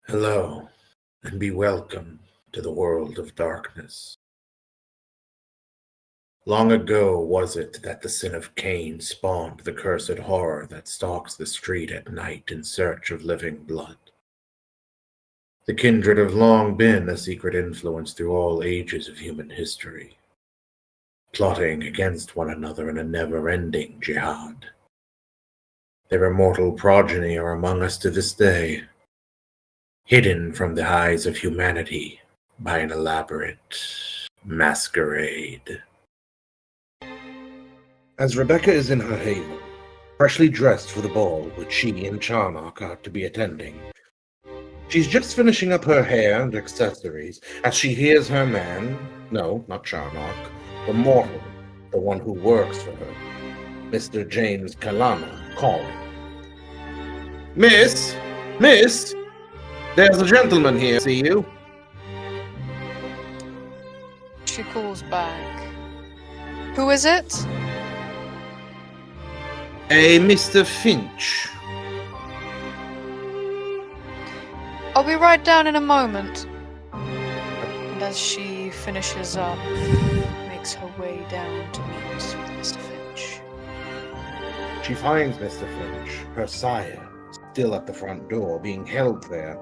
Hello, and be welcome to the world of darkness. Long ago was it that the sin of Cain spawned the cursed horror that stalks the street at night in search of living blood. The Kindred have long been a secret influence through all ages of human history, plotting against one another in a never-ending jihad. Their immortal progeny are among us to this day, hidden from the eyes of humanity by an elaborate masquerade. As Rebecca is in her haven, freshly dressed for the ball which she and Charnock are to be attending, she's just finishing up her hair and accessories as she hears her man, no, not Charnock, the mortal, the one who works for her, Mr. James Kalana, calling. Miss! There's a gentleman here, see you. She calls back. Who is it? A Mr. Finch. I'll be right down in a moment. And as she finishes up, makes her way down to meet with Mr. Finch. She finds Mr. Finch, her sire, still at the front door, being held there,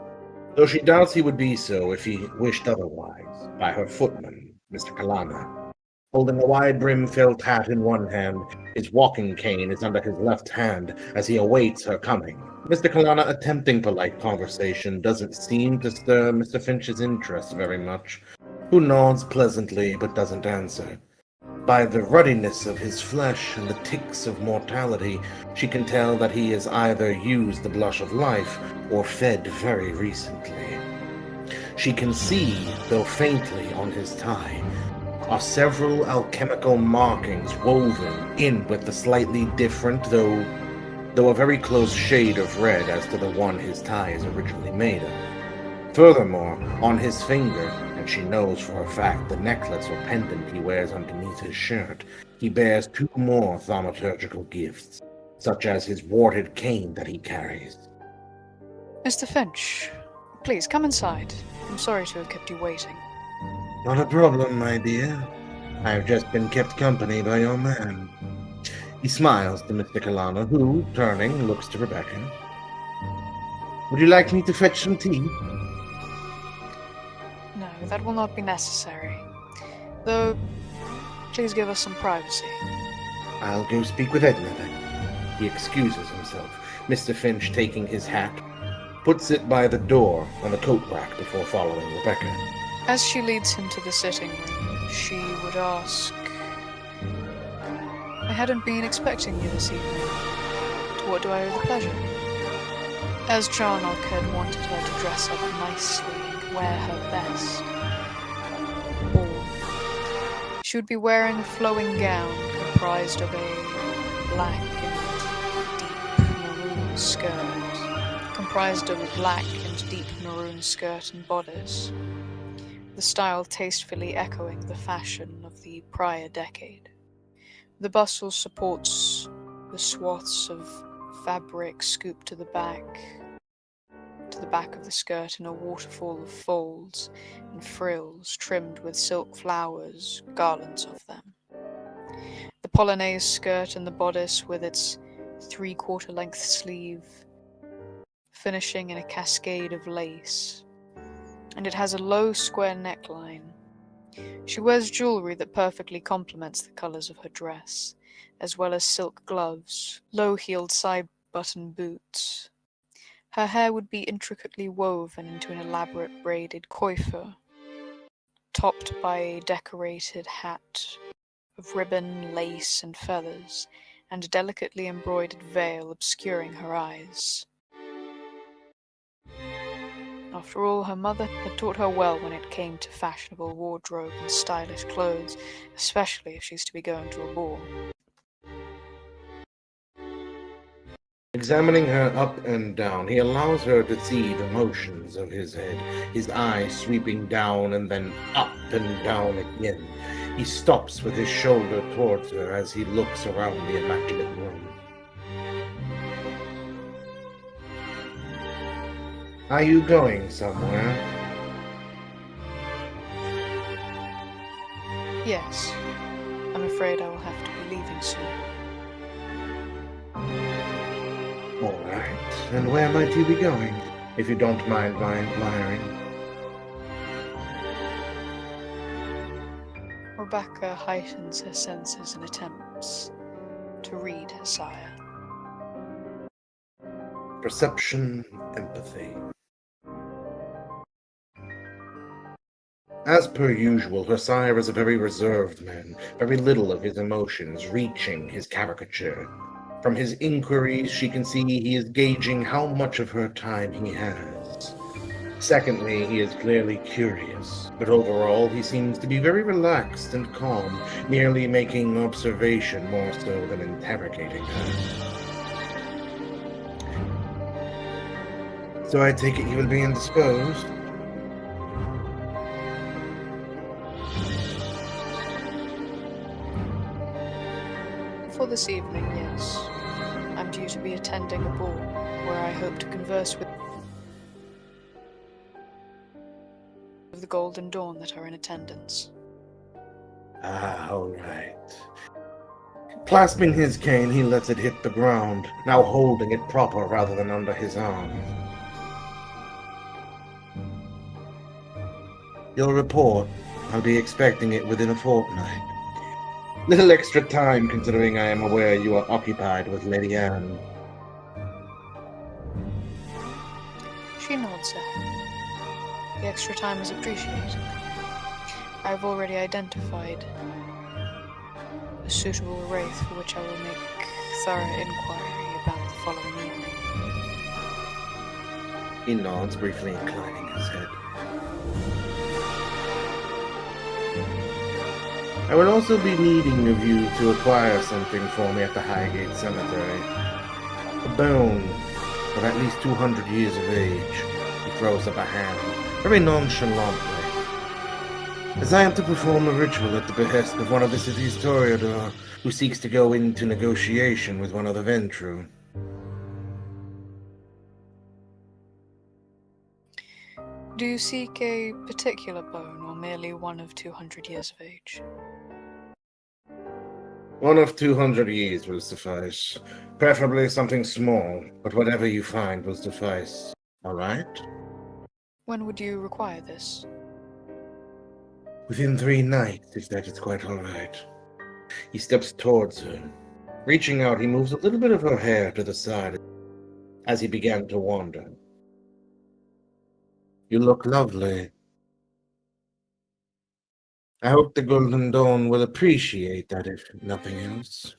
though she doubts he would be so if he wished otherwise, by her footman, Mr. Kalana. Holding a wide-brimmed felt hat in one hand, his walking cane is under his left hand as he awaits her coming. Mr. Kalana, attempting polite conversation, doesn't seem to stir Mr. Finch's interest very much, who nods pleasantly but doesn't answer. By the ruddiness of his flesh and the ticks of mortality, she can tell that he has either used the blush of life or fed very recently. She can see, though faintly, on his tie, are several alchemical markings woven in with the slightly different, though a very close shade of red as to the one his tie is originally made of. Furthermore, on his finger, and she knows for a fact the necklace or pendant he wears underneath his shirt, he bears two more thaumaturgical gifts, such as his warted cane that he carries. Mr. Finch, please come inside. I'm sorry to have kept you waiting. Not a problem, my dear. I've just been kept company by your man. He smiles to Mr. Kalana, who, turning, looks to Rebecca. Would you like me to fetch some tea? No, that will not be necessary. Though, please give us some privacy. I'll go speak with Edna then. He excuses himself, Mr. Finch taking his hat, puts it by the door on the coat rack before following Rebecca. As she leads him to the sitting room, she would ask, I hadn't been expecting you this evening. To what do I owe the pleasure? As Charnock had wanted her to dress up nicely and wear her best for the ball, she would be wearing a flowing gown comprised of a black and deep maroon skirt and bodice, the style tastefully echoing the fashion of the prior decade. The bustle supports the swaths of fabric scooped to the back of the skirt in a waterfall of folds and frills trimmed with silk flowers, garlands of them. The polonaise skirt and the bodice with its 3/4 length sleeve finishing in a cascade of lace, and it has a low square neckline. She wears jewelry that perfectly complements the colors of her dress, as well as silk gloves, low-heeled side-button boots. Her hair would be intricately woven into an elaborate braided coiffure, topped by a decorated hat of ribbon, lace, and feathers, and a delicately embroidered veil obscuring her eyes. After all, her mother had taught her well when it came to fashionable wardrobe and stylish clothes, especially if she's to be going to a ball. Examining her up and down, he allows her to see the motions of his head, his eyes sweeping down and then up and down again. He stops with his shoulder towards her as he looks around the immaculate room. Are you going somewhere? Yes. I'm afraid I will have to be leaving soon. All right. And where might you be going, if you don't mind my inquiring? Rebecca heightens her senses and attempts to read her sire. Perception, empathy. As per usual, her sire is a very reserved man, very little of his emotions reaching his caricature. From his inquiries, she can see he is gauging how much of her time he has. Secondly, he is clearly curious, but overall he seems to be very relaxed and calm, merely making observation more so than interrogating her. So I take it you will be indisposed? For this evening, yes. I'm due to be attending a ball, where I hope to converse with the Golden Dawn that are in attendance. Ah, all right. Clasping his cane, he lets it hit the ground, now holding it proper rather than under his arm. Your report. I'll be expecting it within a fortnight. Little extra time, considering I am aware you are occupied with Lady Anne. She nods at him. The extra time is appreciated. I've already identified a suitable wraith for which I will make thorough inquiry about the following evening. He nods, briefly inclining his head. I will also be needing of you to acquire something for me at the Highgate Cemetery. A bone of at least 200 years of age. He throws up a hand, very nonchalantly. As I am to perform a ritual at the behest of one of the city's toreador, who seeks to go into negotiation with one of the Ventru. Do you seek a particular bone, or merely one of 200 years of age? One of 200 years will suffice. Preferably something small, but whatever you find will suffice. All right? When would you require this? Within 3 nights, if that is quite all right. He steps towards her. Reaching out, he moves a little bit of her hair to the side as he began to wander. You look lovely. I hope the Golden Dawn will appreciate that, if nothing else.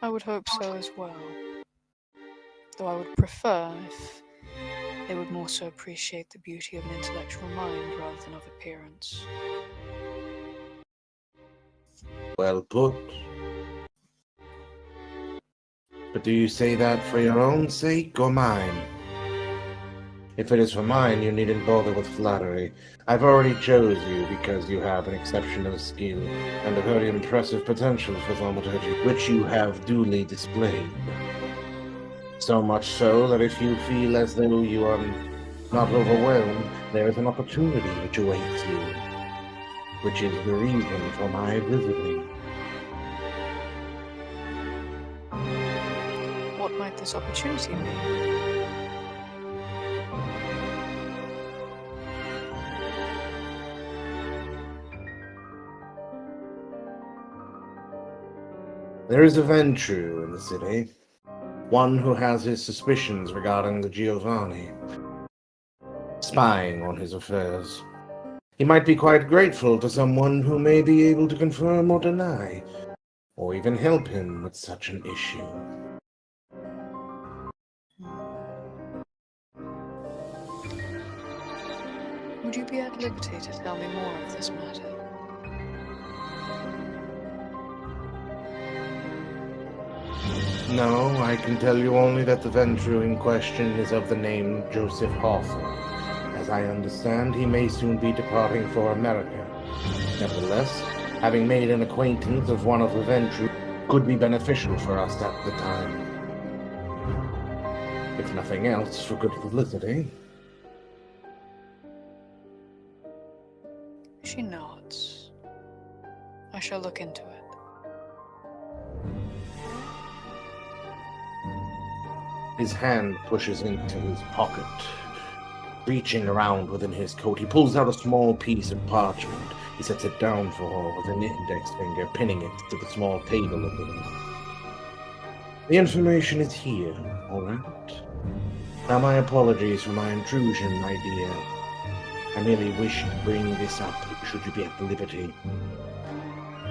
I would hope so as well. Though I would prefer if they would more so appreciate the beauty of an intellectual mind rather than of appearance. Well put. But do you say that for your own sake or mine? If it is for mine, you needn't bother with flattery. I've already chose you because you have an exceptional skill and a very impressive potential for thaumaturgy, which you have duly displayed. So much so that if you feel as though you are not overwhelmed, there is an opportunity which awaits you, which is the reason for my visiting. What might this opportunity be? There is a Ventru in the city, one who has his suspicions regarding the Giovanni, spying on his affairs. He might be quite grateful to someone who may be able to confirm or deny, or even help him with such an issue. Would you be at liberty to tell me more of this matter? No, I can tell you only that the Ventru in question is of the name Joseph Hawthorne. As I understand, he may soon be departing for America. Nevertheless, Having made an acquaintance of one of the Ventru could be beneficial for us at the time. If nothing else, for good publicity. She nods. I shall look into it. His hand pushes into his pocket. Reaching around within his coat, he pulls out a small piece of parchment. He sets it down for her with an index finger, pinning it to the small table of the room. The information is here, all right? Now, my apologies for my intrusion, my dear. I merely wish to bring this up, should you be at liberty.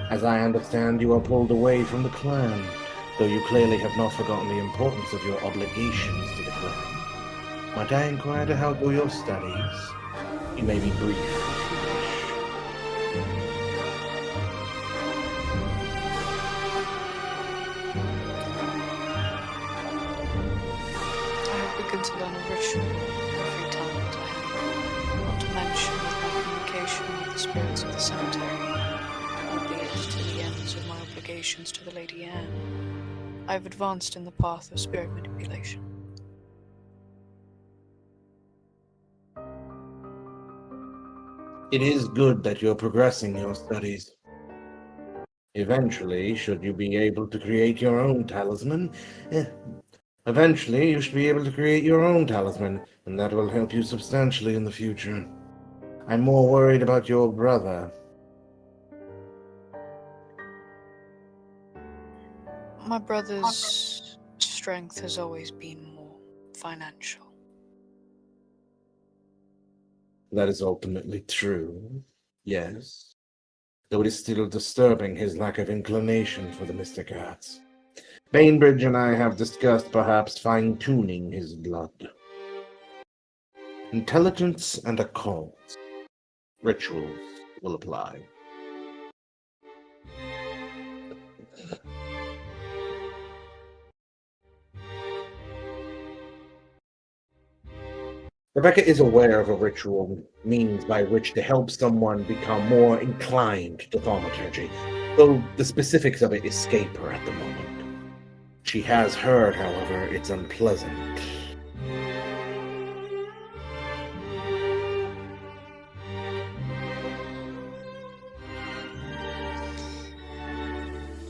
As I understand, you are pulled away from the clan, though you clearly have not forgotten the importance of your obligations to the clan. Might I inquire to how go your studies? You may be brief, if you wish. I have begun to learn a ritual every talent I have, not to mention with my communication with the spirits of the cemetery, albeit to the ends of my obligations to the Lady Anne. I have advanced in the path of spirit manipulation. It is good that you're progressing your studies. Eventually, should you be able to create your own talisman, and that will help you substantially in the future. I'm more worried about your brother. My brother's strength has always been more financial. That is ultimately true, yes. Though it is still disturbing his lack of inclination for the mystic arts. Bainbridge and I have discussed perhaps fine-tuning his blood. Intelligence and occult. Rituals will apply. Rebecca is aware of a ritual means by which to help someone become more inclined to thaumaturgy, though the specifics of it escape her at the moment. She has heard, however, it's unpleasant.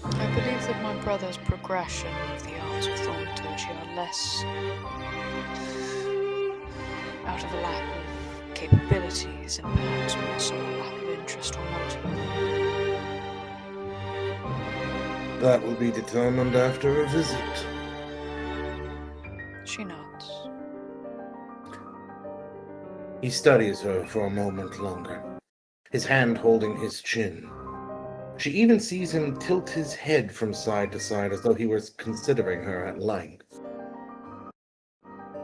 I believe that my brother's progression of the arts of thaumaturgy are less out of a lack of capabilities and perhaps more so a lack of interest or motive. That will be determined after a visit. She nods. He studies her for a moment longer, his hand holding his chin. She even sees him tilt his head from side to side as though he was considering her at length.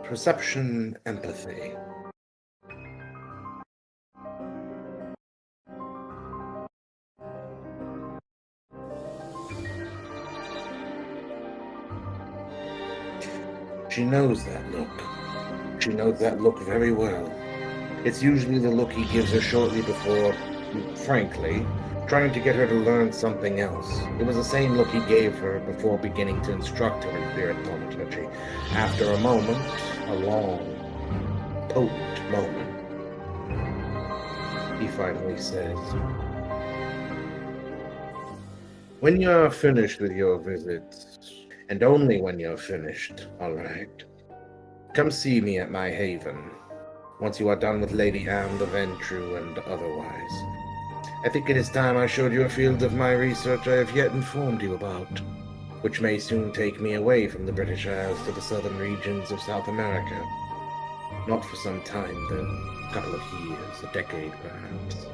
Perception, empathy. She knows that look. She knows that look very well. It's usually the look he gives her shortly before, frankly, trying to get her to learn something else. It was the same look he gave her before beginning to instruct her in spirit thaumaturgy. After a moment, a long, potent moment, he finally says, "When you're finished with your visits, and only when you're finished, all right, come see me at my haven, once you are done with Lady Anne the Ventru and otherwise. I think it is time I showed you a field of my research I have yet informed you about, which may soon take me away from the British Isles to the southern regions of South America. Not for some time, though. A couple of years, a decade perhaps."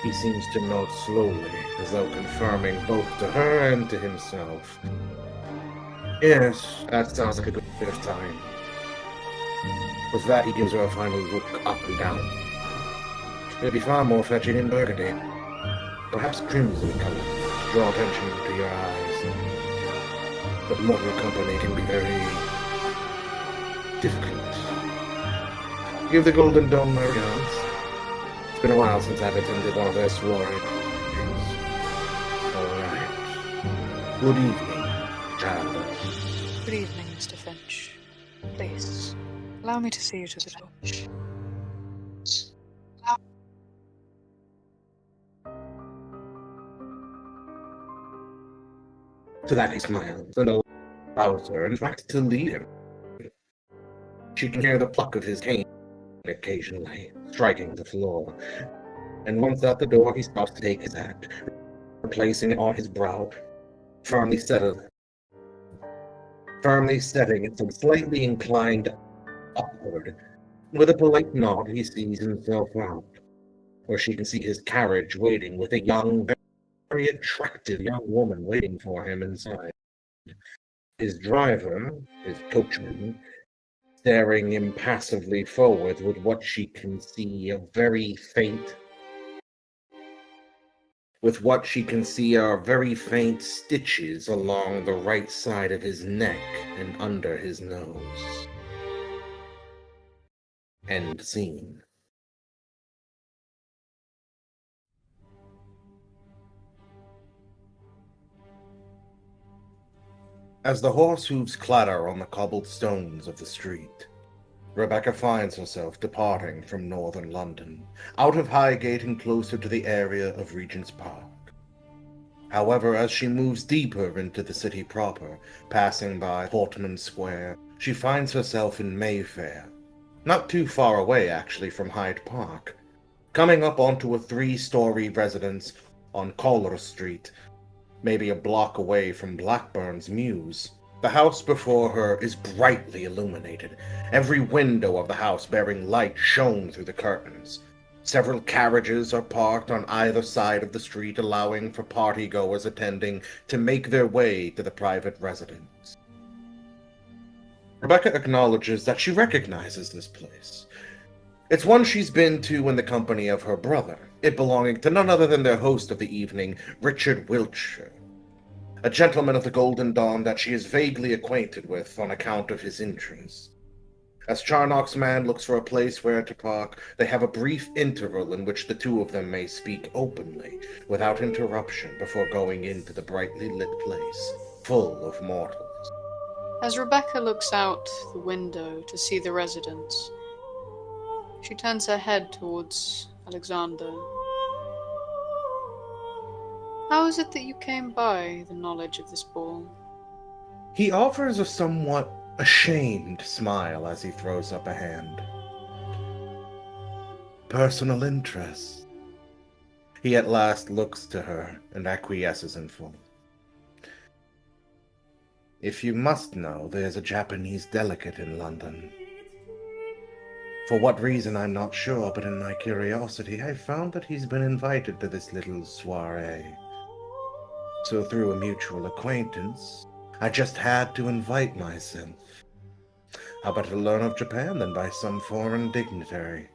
He seems to nod slowly, as though confirming both to her and to himself. Yes, that sounds like a good bit of time. With that, he gives her a final look up and down. It'll be far more fetching in burgundy. Perhaps crimson color, to draw attention to your eyes. But mortal company can be very difficult. Give the Golden Dome my regards. It's been a while since I've attended one of their soirees. All right. Good evening, child. Good evening, Mr. Finch. Please, allow me to see you to the door. To that he smiles and allows her, in fact, to lead him. She can hear the pluck of his cane occasionally, striking the floor. And once at the door, he stops to take his hat, replacing it on his brow, firmly setting it so slightly inclined upward. With a polite nod, he sees himself out, where she can see his carriage waiting with a young, very attractive young woman waiting for him inside. His driver, his coachman, staring impassively forward with what she can see are very faint stitches along the right side of his neck and under his nose. End scene. As the horse hooves clatter on the cobbled stones of the street, Rebecca finds herself departing from northern London, out of Highgate and closer to the area of Regent's Park. However, as she moves deeper into the city proper, passing by Portman Square, she finds herself in Mayfair, not too far away actually from Hyde Park, coming up onto a 3-story residence on Collier Street, maybe a block away from Blackburn's Mews. The house before her is brightly illuminated, every window of the house bearing light shone through the curtains. Several carriages are parked on either side of the street, allowing for party-goers attending to make their way to the private residence. Rebecca acknowledges that she recognizes this place. It's one she's been to in the company of her brother, it belonging to none other than their host of the evening, Richard Wiltshire, a gentleman of the Golden Dawn that she is vaguely acquainted with on account of his interests. As Charnock's man looks for a place where to park, they have a brief interval in which the two of them may speak openly, without interruption, before going into the brightly lit place, full of mortals. As Rebecca looks out the window to see the residence, she turns her head towards Alexander. How is it that you came by the knowledge of this ball? He offers a somewhat ashamed smile as he throws up a hand. Personal interest. He at last looks to her and acquiesces in full. If you must know, there's a Japanese delegate in London. For what reason, I'm not sure, but in my curiosity, I found that he's been invited to this little soiree. So through a mutual acquaintance, I just had to invite myself. How better to learn of Japan than by some foreign dignitary?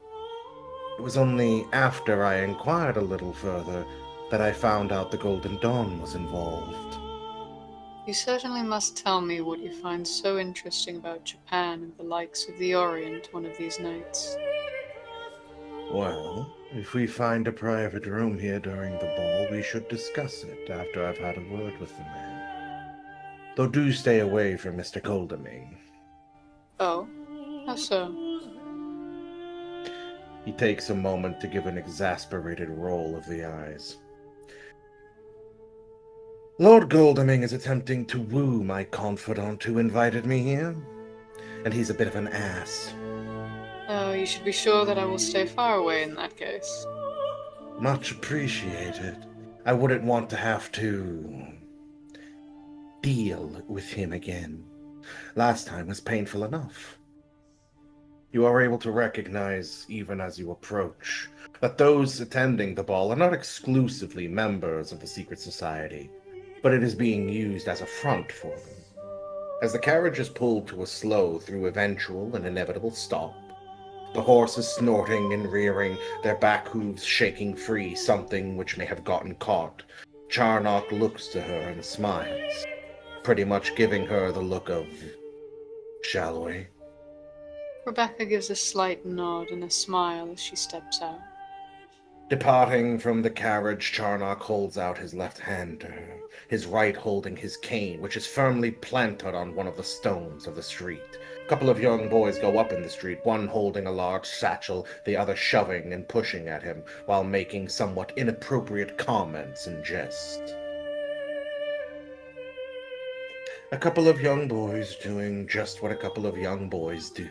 It was only after I inquired a little further that I found out the Golden Dawn was involved. You certainly must tell me what you find so interesting about Japan and the likes of the Orient one of these nights. Well, if we find a private room here during the ball, we should discuss it after I've had a word with the man. Though do stay away from Mr. Goldaming. Oh? How so? He takes a moment to give an exasperated roll of the eyes. Lord Goldaming is attempting to woo my confidant who invited me here, and he's a bit of an ass. Oh, you should be sure that I will stay far away in that case. Much appreciated. I wouldn't want to have to deal with him again. Last time was painful enough. You are able to recognize, even as you approach, that those attending the ball are not exclusively members of the secret society, but it is being used as a front for them. As the carriage is pulled to a slow through eventual and inevitable stop, the horses snorting and rearing, their back hooves shaking free something which may have gotten caught, Charnock looks to her and smiles, pretty much giving her the look of, shall we? Rebecca gives a slight nod and a smile as she steps out. Departing from the carriage, Charnock holds out his left hand to her, his right holding his cane, which is firmly planted on one of the stones of the street. A couple of young boys go up in the street, one holding a large satchel, the other shoving and pushing at him, while making somewhat inappropriate comments and jest. A couple of young boys doing just what a couple of young boys do,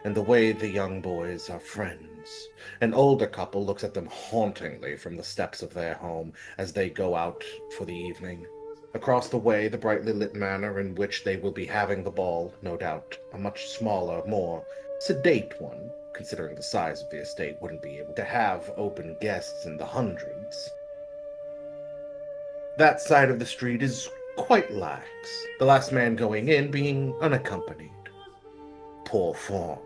and the way the young boys are friends. An older couple looks at them hauntingly from the steps of their home as they go out for the evening. Across the way, the brightly lit manor in which they will be having the ball, no doubt, a much smaller, more sedate one, considering the size of the estate wouldn't be able to have open guests in the hundreds. That side of the street is quite lax, the last man going in being unaccompanied. Poor form.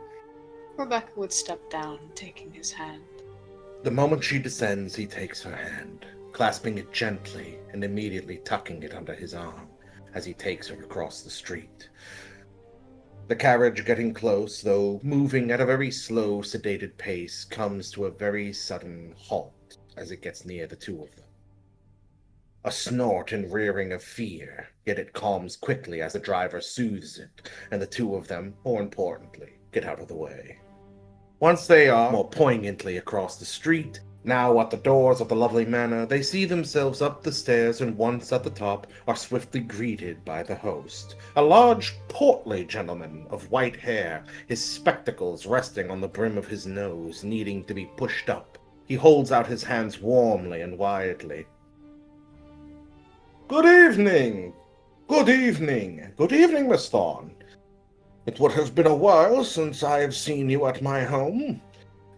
Rebecca would step down, taking his hand. The moment she descends, he takes her hand, clasping it gently and immediately tucking it under his arm as he takes her across the street. The carriage, getting close, though moving at a very slow, sedated pace, comes to a very sudden halt as it gets near the two of them. A snort and rearing of fear, yet it calms quickly as the driver soothes it, and the two of them, more importantly, get out of the way. Once they are more poignantly across the street, now at the doors of the lovely manor, they see themselves up the stairs, and once at the top are swiftly greeted by the host, a large, portly gentleman of white hair, his spectacles resting on the brim of his nose, needing to be pushed up. He holds out his hands warmly and widely. "Good evening! Good evening! Good evening, Miss Thorne. It would have been a while since I have seen you at my home.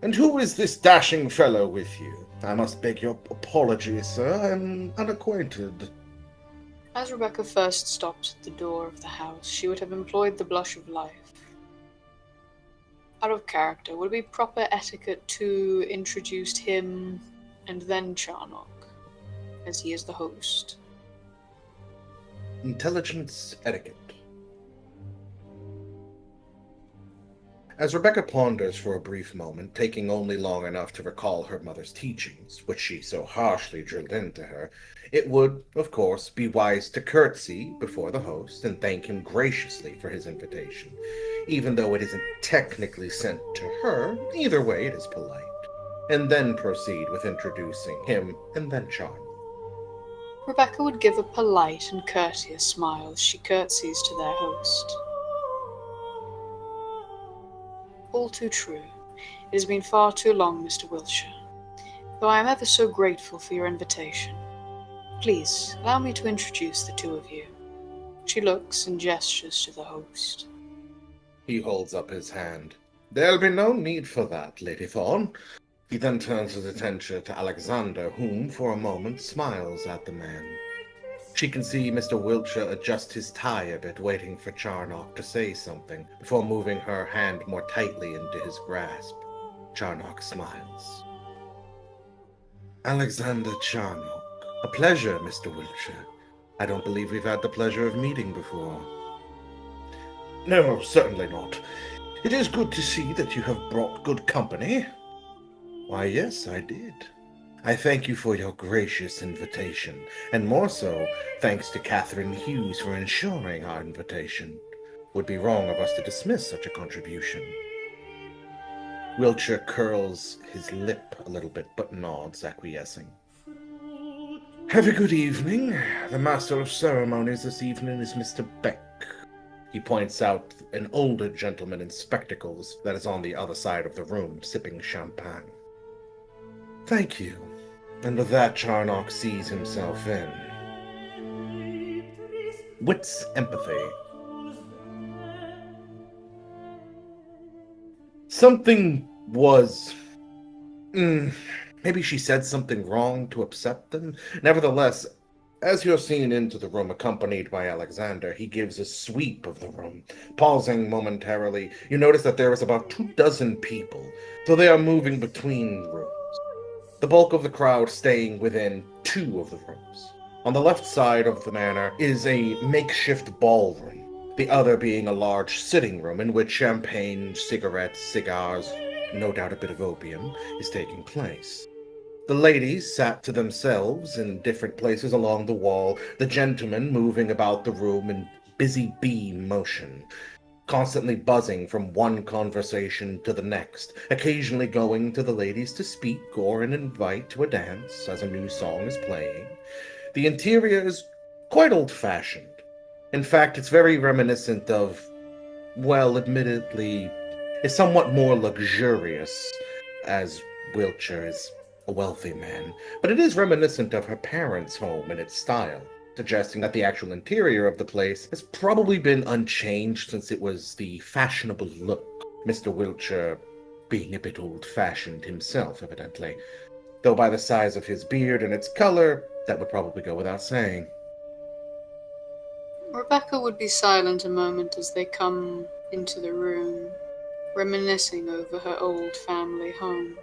And who is this dashing fellow with you? I must beg your apologies, sir. I am unacquainted." As Rebecca first stopped at the door of the house, she would have employed the blush of life. Out of character, would it be proper etiquette to introduce him and then Charnock, as he is the host? Intelligence etiquette. As Rebecca ponders for a brief moment, taking only long enough to recall her mother's teachings, which she so harshly drilled into her, it would, of course, be wise to curtsy before the host and thank him graciously for his invitation. Even though it isn't technically sent to her, either way it is polite. And then proceed with introducing him and then Charnock. Rebecca would give a polite and courteous smile as she curtsies to their host. All too true. It has been far too long, Mr. Wiltshire, though I am ever so grateful for your invitation. Please, allow me to introduce the two of you. She looks and gestures to the host. He holds up his hand. "There'll be no need for that, Lady Thorne." He then turns his attention to Alexander, whom, for a moment, smiles at the man. She can see Mr. Wiltshire adjust his tie a bit, waiting for Charnock to say something, before moving her hand more tightly into his grasp. Charnock smiles. "Alexander Charnock. A pleasure, Mr. Wiltshire. I don't believe we've had the pleasure of meeting before." "No, certainly not. It is good to see that you have brought good company." "Why, yes, I did. I thank you for your gracious invitation, and more so, thanks to Catherine Hughes for ensuring our invitation. Would be wrong of us to dismiss such a contribution." Wiltshire curls his lip a little bit, but nods, acquiescing. "Have a good evening. The master of ceremonies this evening is Mr. Beck." He points out an older gentleman in spectacles that is on the other side of the room, sipping champagne. "Thank you." And with that, Charnock sees himself in. Wit's empathy. Something was... maybe she said something wrong to upset them. Nevertheless, as you're seen into the room accompanied by Alexander, he gives a sweep of the room. Pausing momentarily, you notice that there is about 24 people, so they are moving between rooms. The bulk of the crowd staying within 2 of the rooms. On the left side of the manor is a makeshift ballroom, the other being a large sitting room in which champagne, cigarettes, cigars, no doubt a bit of opium, is taking place. The ladies sat to themselves in different places along the wall, the gentlemen moving about the room in busy bee motion, constantly buzzing from one conversation to the next, occasionally going to the ladies to speak or an invite to a dance as a new song is playing. The interior is quite old-fashioned. In fact, it's very reminiscent of, well, admittedly, is somewhat more luxurious, as Wiltshire is a wealthy man, but it is reminiscent of her parents' home in its style, suggesting that the actual interior of the place has probably been unchanged since it was the fashionable look, Mr. Wiltshire being a bit old-fashioned himself, evidently, though by the size of his beard and its color, that would probably go without saying. Rebecca would be silent a moment as they come into the room, reminiscing over her old family home.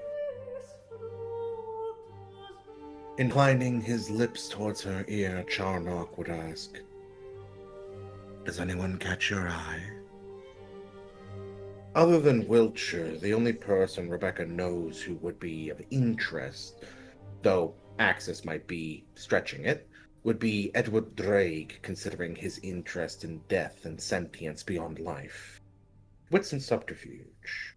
Inclining his lips towards her ear, Charnock would ask, "Does anyone catch your eye?" Other than Wiltshire, the only person Rebecca knows who would be of interest, though Axis might be stretching it, would be Edward Drake, considering his interest in death and sentience beyond life. Wits and subterfuge.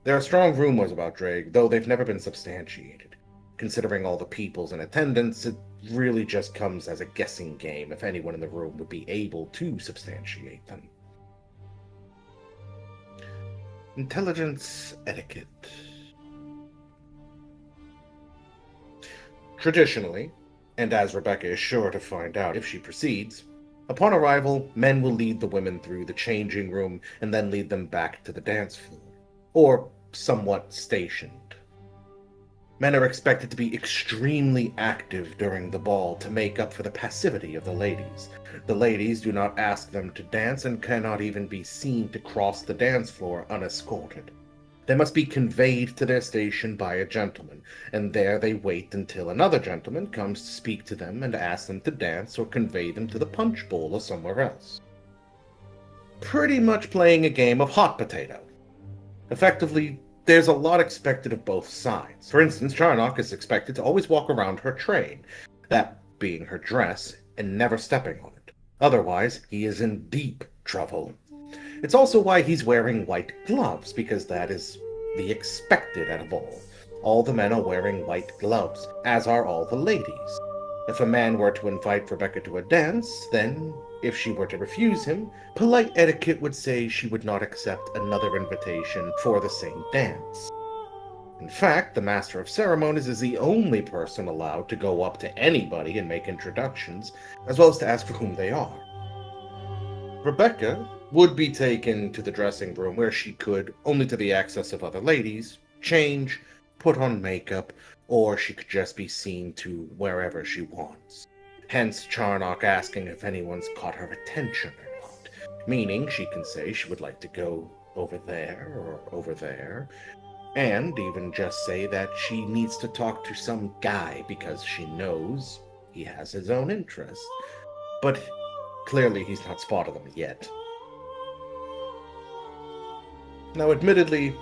There are strong rumors about Drake, though they've never been substantiated. Considering all the peoples in attendance, it really just comes as a guessing game if anyone in the room would be able to substantiate them. Intelligence etiquette. Traditionally, and as Rebecca is sure to find out if she proceeds, upon arrival, men will lead the women through the changing room and then lead them back to the dance floor, or somewhat stationed. Men are expected to be extremely active during the ball to make up for the passivity of the ladies. The ladies do not ask them to dance and cannot even be seen to cross the dance floor unescorted. They must be conveyed to their station by a gentleman, and there they wait until another gentleman comes to speak to them and ask them to dance or convey them to the punch bowl or somewhere else. Pretty much playing a game of hot potato. Effectively, there's a lot expected of both sides. For instance, Charnock is expected to always walk around her train, that being her dress, and never stepping on it. Otherwise, he is in deep trouble. It's also why he's wearing white gloves, because that is the expected at a ball. All the men are wearing white gloves, as are all the ladies. If a man were to invite Rebecca to a dance, then, if she were to refuse him, polite etiquette would say she would not accept another invitation for the same dance. In fact, the Master of Ceremonies is the only person allowed to go up to anybody and make introductions, as well as to ask for whom they are. Rebecca would be taken to the dressing room where she could, only to the access of other ladies, change, put on makeup, or she could just be seen to wherever she wants. Hence Charnock asking if anyone's caught her attention or not, meaning she can say she would like to go over there or over there, and even just say that she needs to talk to some guy because she knows he has his own interests. But clearly he's not spotted them yet. Now, admittedly,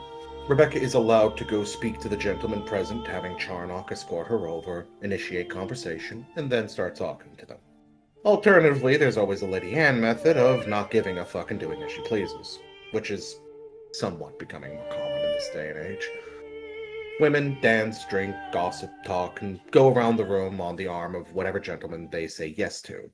Rebecca is allowed to go speak to the gentleman present, having Charnock escort her over, initiate conversation, and then start talking to them. Alternatively, there's always the Lady Anne method of not giving a fuck and doing as she pleases, which is somewhat becoming more common in this day and age. Women dance, drink, gossip, talk, and go around the room on the arm of whatever gentleman they say yes to.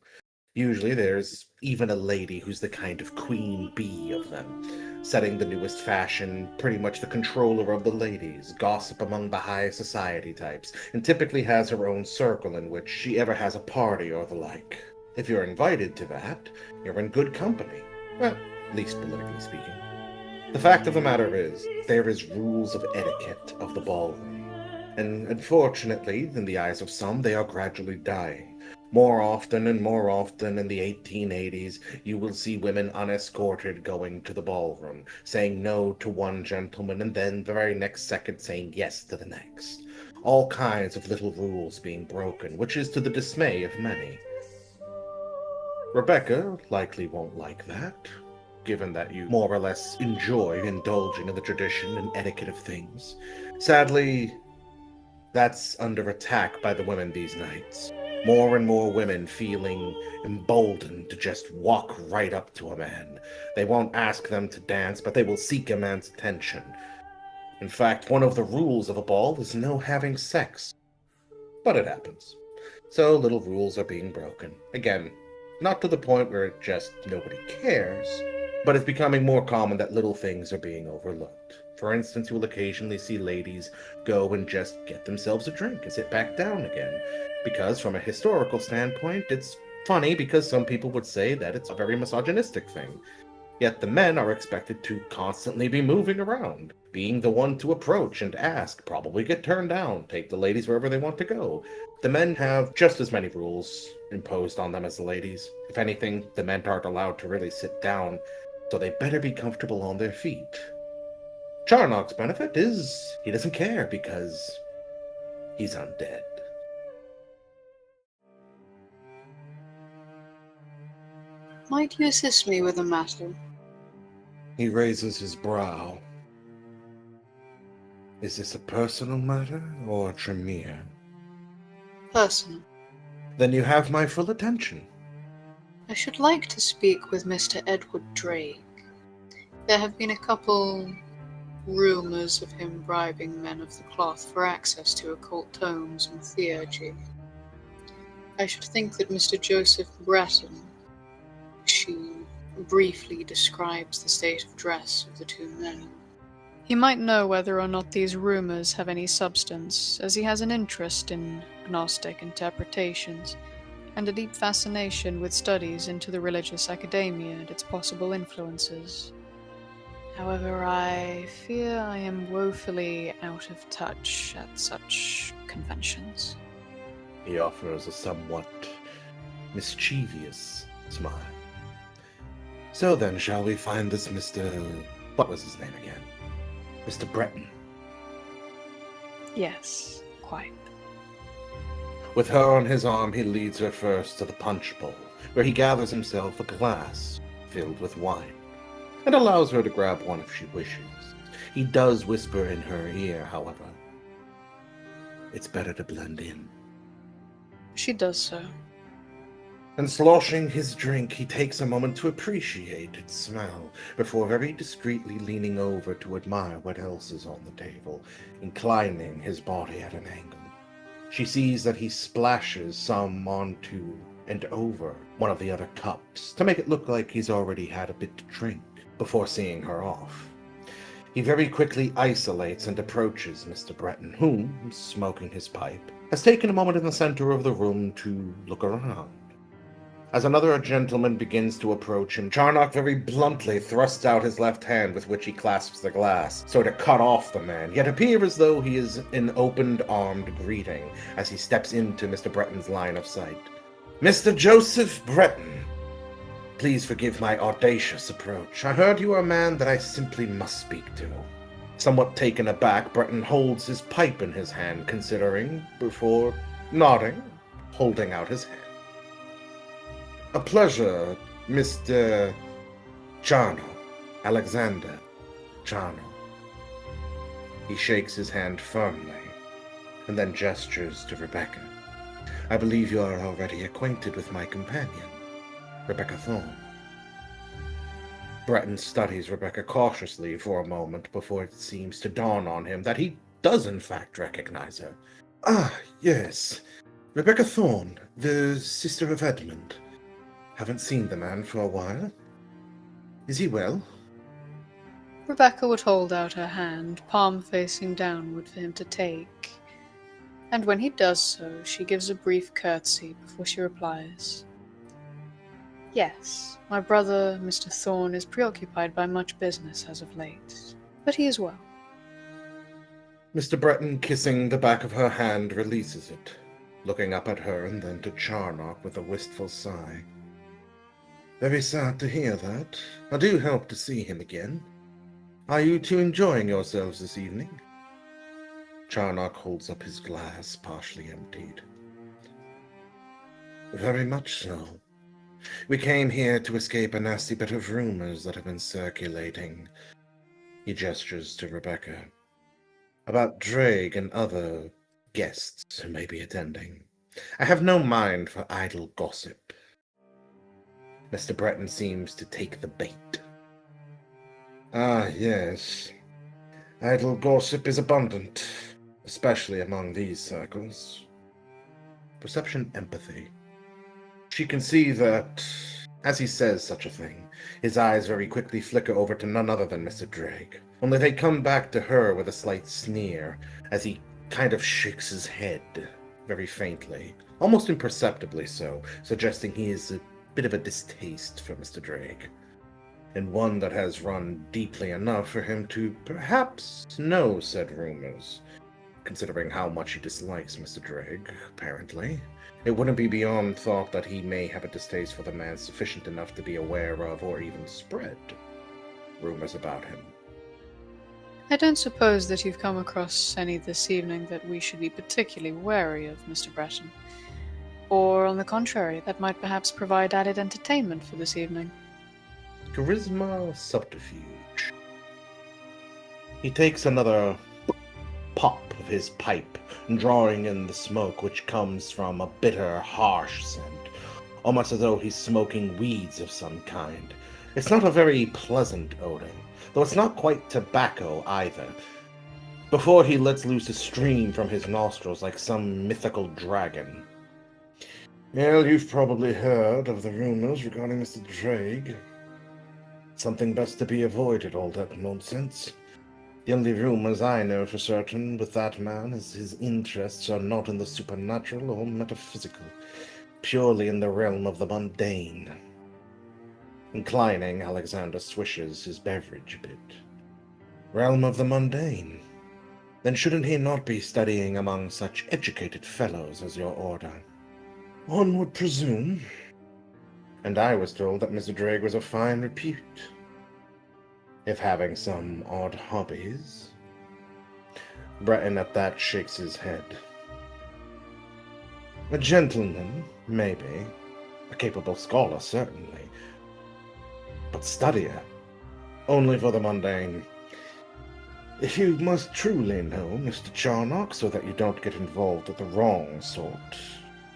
Usually there's even a lady who's the kind of queen bee of them, setting the newest fashion, pretty much the controller of the ladies, gossip among the high society types, and typically has her own circle in which she ever has a party or the like. If you're invited to that, you're in good company. Well, at least politically speaking. The fact of the matter is, there is rules of etiquette of the ballroom, and unfortunately, in the eyes of some, they are gradually dying. More often and more often in the 1880s, you will see women unescorted going to the ballroom, saying no to one gentleman and then the very next second saying yes to the next. All kinds of little rules being broken, which is to the dismay of many. Rebecca likely won't like that, given that you more or less enjoy indulging in the tradition and etiquette of things. Sadly, That's under attack by the women these nights. More and more women feeling emboldened to just walk right up to a man. They won't ask them to dance, but they will seek a man's attention. In fact, one of the rules of a ball is no having sex. But it happens. So little rules are being broken. Again, not to the point where it just nobody cares, but it's becoming more common that little things are being overlooked. For instance, you will occasionally see ladies go and just get themselves a drink and sit back down again. Because from a historical standpoint, it's funny because some people would say that it's a very misogynistic thing. Yet the men are expected to constantly be moving around, being the one to approach and ask, probably get turned down, take the ladies wherever they want to go. The men have just as many rules imposed on them as the ladies. If anything, the men aren't allowed to really sit down, so they better be comfortable on their feet. Charnock's benefit is he doesn't care because he's undead. Might you assist me with a matter? He raises his brow. Is this a personal matter or a Tremere? Personal. Then you have my full attention. I should like to speak with Mr. Edward Drake. There have been a couple rumors of him bribing men of the cloth for access to occult tomes and theurgy. I should think that Mr. Joseph Breton. She briefly describes the state of dress of the two men. He might know whether or not these rumors have any substance, as he has an interest in Gnostic interpretations, and a deep fascination with studies into the religious academia and its possible influences. However, I fear I am woefully out of touch at such conventions. He offers a somewhat mischievous smile. So then, shall we find this Mr. What was his name again? Mr. Breton. Yes, quite. With her on his arm, he leads her first to the punch bowl, where he gathers himself a glass filled with wine, and allows her to grab one if she wishes. He does whisper in her ear, however, "It's better to blend in." She does so. And sloshing his drink, he takes a moment to appreciate its smell, before very discreetly leaning over to admire what else is on the table, inclining his body at an angle. She sees that he splashes some onto and over one of the other cups, to make it look like he's already had a bit to drink, before seeing her off. He very quickly isolates and approaches Mr. Breton, whom, smoking his pipe, has taken a moment in the center of the room to look around. As another gentleman begins to approach him, Charnock very bluntly thrusts out his left hand with which he clasps the glass, so to cut off the man, yet appear as though he is in open-armed greeting as he steps into Mr. Breton's line of sight. "Mr. Joseph Breton, please forgive my audacious approach. I heard you are a man that I simply must speak to." Somewhat taken aback, Breton holds his pipe in his hand, considering, before nodding, holding out his hand. "A pleasure, Mr. Charno, Alexander Charno." He shakes his hand firmly, and then gestures to Rebecca. "I believe you are already acquainted with my companion, Rebecca Thorne." Breton studies Rebecca cautiously for a moment before it seems to dawn on him that he does in fact recognize her. "Ah, yes. Rebecca Thorne, the sister of Edmund. Haven't seen the man for a while. Is he well?" Rebecca would hold out her hand, palm facing downward for him to take, and when he does so, she gives a brief curtsy before she replies, "Yes, my brother, Mr. Thorne, is preoccupied by much business as of late, but he is well." Mr. Breton, kissing the back of her hand, releases it, looking up at her and then to Charnock with a wistful sigh. "Very sad to hear that. I do hope to see him again. Are you two enjoying yourselves this evening?" Charnock holds up his glass, partially emptied. "Very much so. We came here to escape a nasty bit of rumors that have been circulating." He gestures to Rebecca. "About Drake and other guests who may be attending. I have no mind for idle gossip. Mr. Breton seems to take the bait. Ah, yes. Idle gossip is abundant, especially among these circles. Perception empathy. She can see that, as he says such a thing, his eyes very quickly flicker over to none other than Mr. Drake, only they come back to her with a slight sneer, as he kind of shakes his head, very faintly, almost imperceptibly so, suggesting he is a bit of a distaste for Mr. Drake, and one that has run deeply enough for him to perhaps know said rumors. Considering how much he dislikes Mr. Drake, apparently, it wouldn't be beyond thought that he may have a distaste for the man sufficient enough to be aware of or even spread rumors about him. I don't suppose that you've come across any this evening that we should be particularly wary of, Mr. Breton. Or, on the contrary, that might perhaps provide added entertainment for this evening. Charisma subterfuge. He takes another pop of his pipe, drawing in the smoke which comes from a bitter, harsh scent, almost as though he's smoking weeds of some kind. It's not a very pleasant odor, though it's not quite tobacco either, before he lets loose a stream from his nostrils like some mythical dragon. Well, you've probably heard of the rumors regarding Mr. Drake. Something best to be avoided, all that nonsense. The only rumors I know for certain with that man is his interests are not in the supernatural or metaphysical, purely in the realm of the mundane. Inclining, Alexander swishes his beverage a bit. Realm of the mundane? Then shouldn't he not be studying among such educated fellows as your order? One would presume. And I was told that Mr. Drake was of fine repute, if having some odd hobbies. Breton at that shakes his head. A gentleman, maybe. A capable scholar, certainly. But studier, only for the mundane. If you must truly know Mr. Charnock, so that you don't get involved with the wrong sort.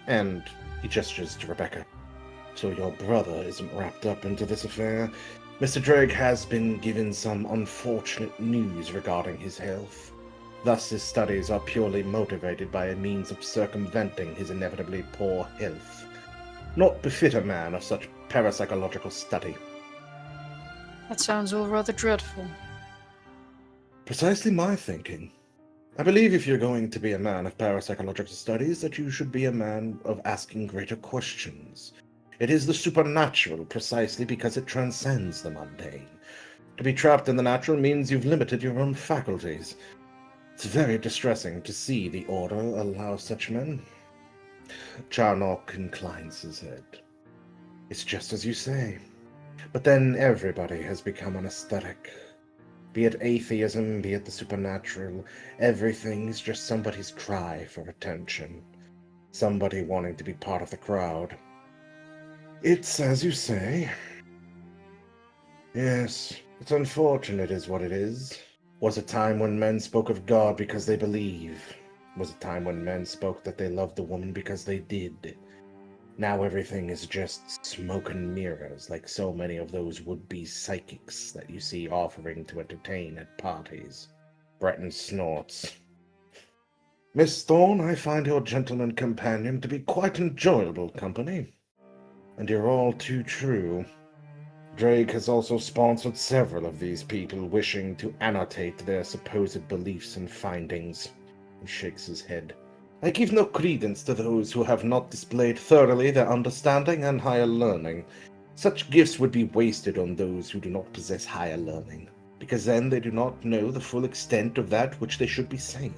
And he gestures to Rebecca. So your brother isn't wrapped up into this affair. Mr. Drake has been given some unfortunate news regarding his health. Thus his studies are purely motivated by a means of circumventing his inevitably poor health. Not befit a man of such parapsychological study. That sounds all rather dreadful. Precisely my thinking. I believe if you're going to be a man of parapsychological studies, that you should be a man of asking greater questions. It is the supernatural precisely because it transcends the mundane. To be trapped in the natural means you've limited your own faculties. It's very distressing to see the Order allow such men. Charnock inclines his head. It's just as you say. But then everybody has become an aesthetic. Be it atheism, be it the supernatural, everything is just somebody's cry for attention. Somebody wanting to be part of the crowd. It's as you say. Yes, it's unfortunate is what it is. Was a time when men spoke of God because they believe. Was a time when men spoke that they loved the woman because they did. Now everything is just smoke and mirrors, like so many of those would-be psychics that you see offering to entertain at parties. Breton snorts. Miss Thorne, I find your gentleman companion to be quite enjoyable company. And you're all too true. Drake has also sponsored several of these people wishing to annotate their supposed beliefs and findings. He shakes his head. I give no credence to those who have not displayed thoroughly their understanding and higher learning. Such gifts would be wasted on those who do not possess higher learning, because then they do not know the full extent of that which they should be saying.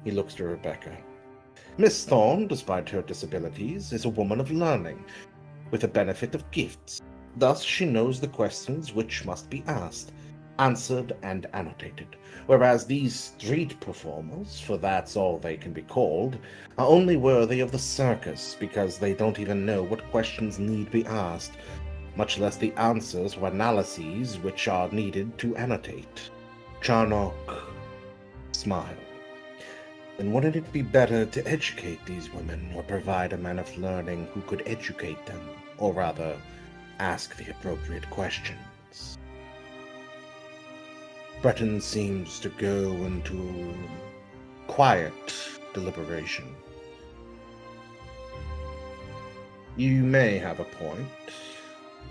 He looks to Rebecca. Miss Thorne, despite her disabilities, is a woman of learning, with the benefit of gifts. Thus she knows the questions which must be asked, answered, and annotated, whereas these street performers, for that's all they can be called, are only worthy of the circus because they don't even know what questions need be asked, much less the answers or analyses which are needed to annotate. Charnock smiled. then wouldn't it be better to educate these women, or provide a man of learning who could educate them, or rather, ask the appropriate questions? Breton seems to go into quiet deliberation. You may have a point.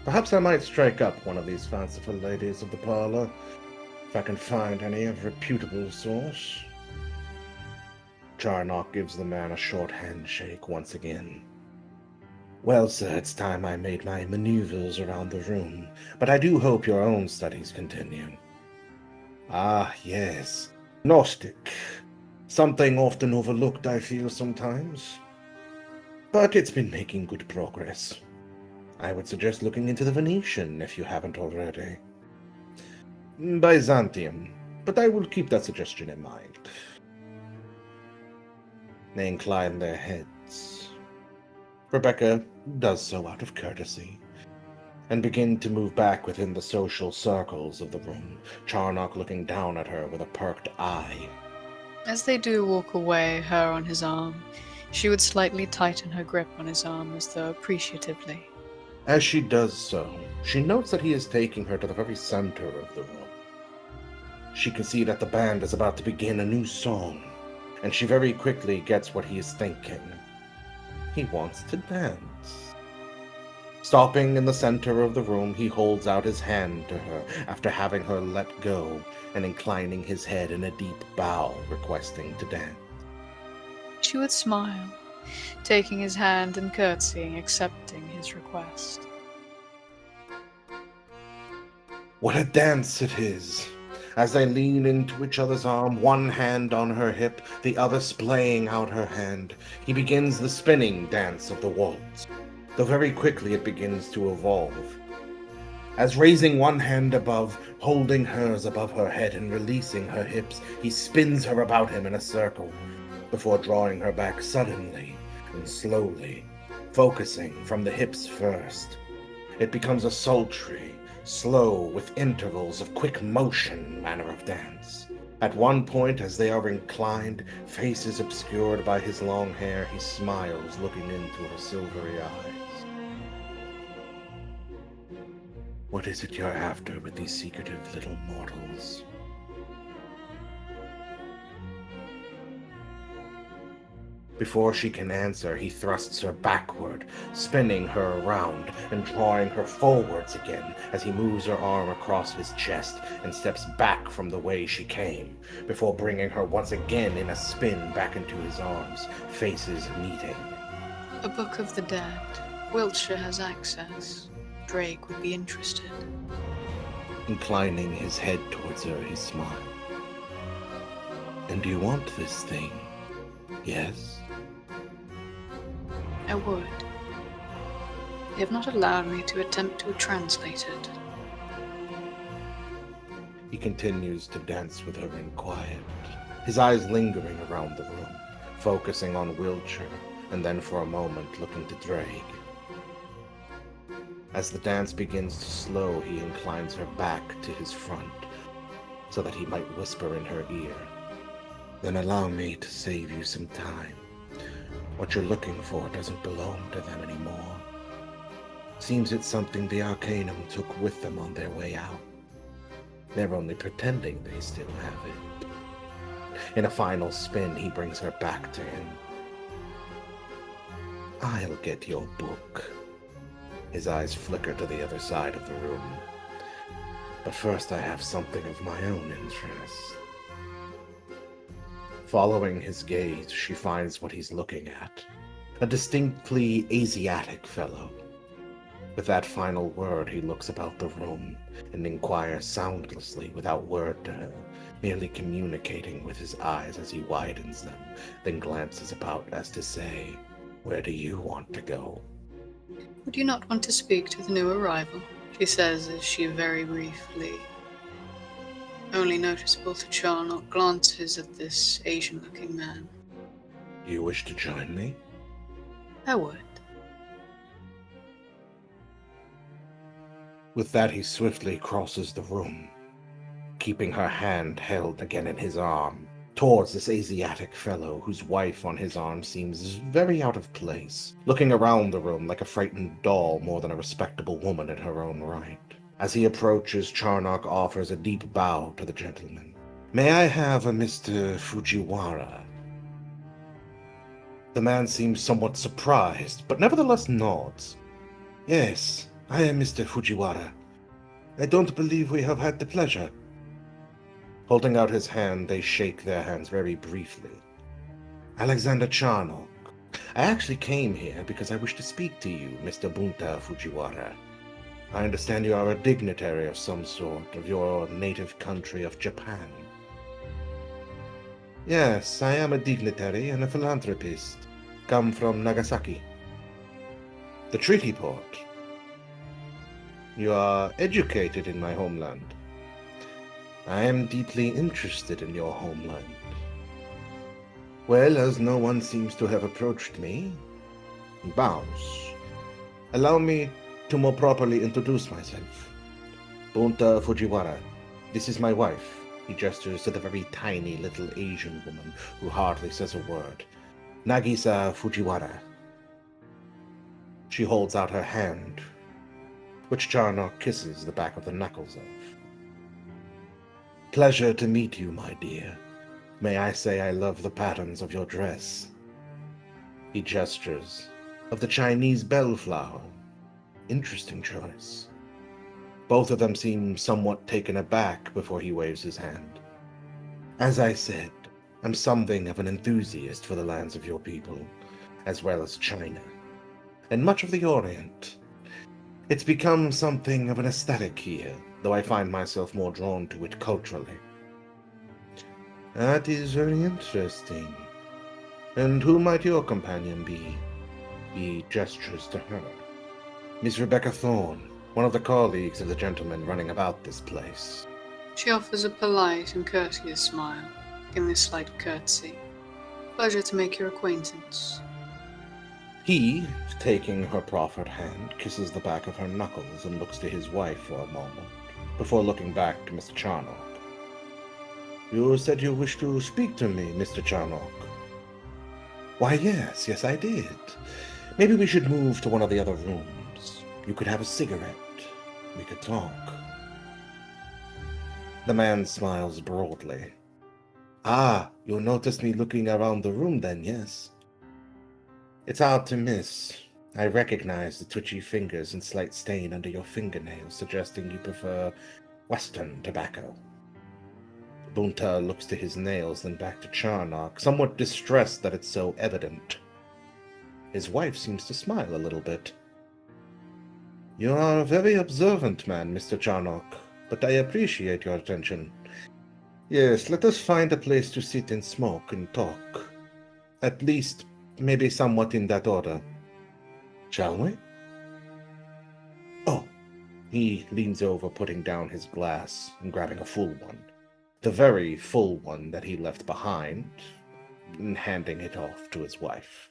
Perhaps I might strike up one of these fanciful ladies of the parlor, if I can find any of reputable source. Charnock gives the man a short handshake once again. Well, sir, it's time I made my maneuvers around the room, but I do hope your own studies continue. Ah, yes. Gnostic. Something often overlooked, I feel sometimes. But it's been making good progress. I would suggest looking into the Venetian, if you haven't already. Byzantium, but I will keep that suggestion in mind. They incline their heads. Rebecca does so out of courtesy, and begin to move back within the social circles of the room, Charnock looking down at her with a perked eye. As they do walk away, her on his arm, she would slightly tighten her grip on his arm as though appreciatively. As she does so, she notes that he is taking her to the very center of the room. She can see that the band is about to begin a new song, and she very quickly gets what he is thinking. He wants to dance. Stopping in the center of the room, he holds out his hand to her after having her let go and inclining his head in a deep bow, requesting to dance. She would smile, taking his hand and curtsying, accepting his request. What a dance it is! As they lean into each other's arm, one hand on her hip, the other splaying out her hand, he begins the spinning dance of the waltz, though very quickly it begins to evolve. As raising one hand above, holding hers above her head and releasing her hips, he spins her about him in a circle, before drawing her back suddenly and slowly, focusing from the hips first. It becomes a sultry, slow, with intervals of quick motion manner of dance. At one point, as they are inclined, faces obscured by his long hair, he smiles, looking into her silvery eyes. What is it you're after with these secretive little mortals? Before she can answer, he thrusts her backward, spinning her around and drawing her forwards again as he moves her arm across his chest and steps back from the way she came, before bringing her once again in a spin back into his arms, faces meeting. A Book of the Dead. Wiltshire has access. Drake would be interested. Inclining his head towards her, he smiled. And do you want this thing? Yes? I would. They have not allowed me to attempt to translate it. He continues to dance with her in quiet, his eyes lingering around the room, focusing on Wiltshire, and then for a moment looking to Drake. As the dance begins to slow, he inclines her back to his front, so that he might whisper in her ear. Then allow me to save you some time. What you're looking for doesn't belong to them anymore. Seems it's something the Arcanum took with them on their way out. They're only pretending they still have it. In a final spin, he brings her back to him. I'll get your book. His eyes flicker to the other side of the room. But first I have something of my own interest. Following his gaze, she finds what he's looking at. A distinctly Asiatic fellow. With that final word, he looks about the room and inquires soundlessly without word to her, merely communicating with his eyes as he widens them, then glances about as to say, "Where do you want to go?" Would you not want to speak to the new arrival? She says as she very briefly, only noticeable to Charnock, glances at this Asian-looking man. You wish to join me? I would. With that, he swiftly crosses the room, keeping her hand held again in his arm, towards this Asiatic fellow whose wife on his arm seems very out of place, looking around the room like a frightened doll more than a respectable woman in her own right. As he approaches, Charnock offers a deep bow to the gentleman. "May I have a Mr. Fujiwara?" The man seems somewhat surprised, but nevertheless nods. "Yes, I am Mr. Fujiwara. I don't believe we have had the pleasure." Holding out his hand, they shake their hands very briefly. "Alexander Charnock. I actually came here because I wish to speak to you, Mr. Bunta Fujiwara. I understand you are a dignitary of some sort of your native country of Japan." "Yes, I am a dignitary and a philanthropist. Come from Nagasaki." "The treaty port. You are educated in my homeland." "I am deeply interested in your homeland." "Well, as no one seems to have approached me," he bows, "allow me to more properly introduce myself. Bunta Fujiwara. This is my wife." He gestures to the very tiny little Asian woman who hardly says a word. "Nagisa Fujiwara." She holds out her hand, which Charnock kisses the back of the knuckles of. "Pleasure to meet you, my dear. May I say I love the patterns of your dress." He gestures. "Of the Chinese bellflower. Interesting choice." Both of them seem somewhat taken aback before he waves his hand. "As I said, I'm something of an enthusiast for the lands of your people, as well as China, and much of the Orient. It's become something of an aesthetic here, though I find myself more drawn to it culturally." "That is very interesting. And who might your companion be?" He gestures to her. "Miss Rebecca Thorne, one of the colleagues of the gentleman running about this place." She offers a polite and courteous smile, giving a slight curtsy. "Pleasure to make your acquaintance." He, taking her proffered hand, kisses the back of her knuckles and looks to his wife for a moment, before looking back to Mr. Charnock. "You said you wished to speak to me, Mr. Charnock." "Why, yes, I did. Maybe we should move to one of the other rooms. You could have a cigarette. We could talk." The man smiles broadly. "Ah, you noticed me looking around the room then, yes?" "It's hard to miss. I recognize the twitchy fingers and slight stain under your fingernails, suggesting you prefer Western tobacco." Bunta looks to his nails, then back to Charnock, somewhat distressed that it's so evident. His wife seems to smile a little bit. "You are a very observant man, Mr. Charnock, but I appreciate your attention. Yes, let us find a place to sit and smoke and talk. At least, maybe somewhat in that order. Shall we?" "Oh." He leans over, putting down his glass and grabbing a full one. The very full one that he left behind, and handing it off to his wife.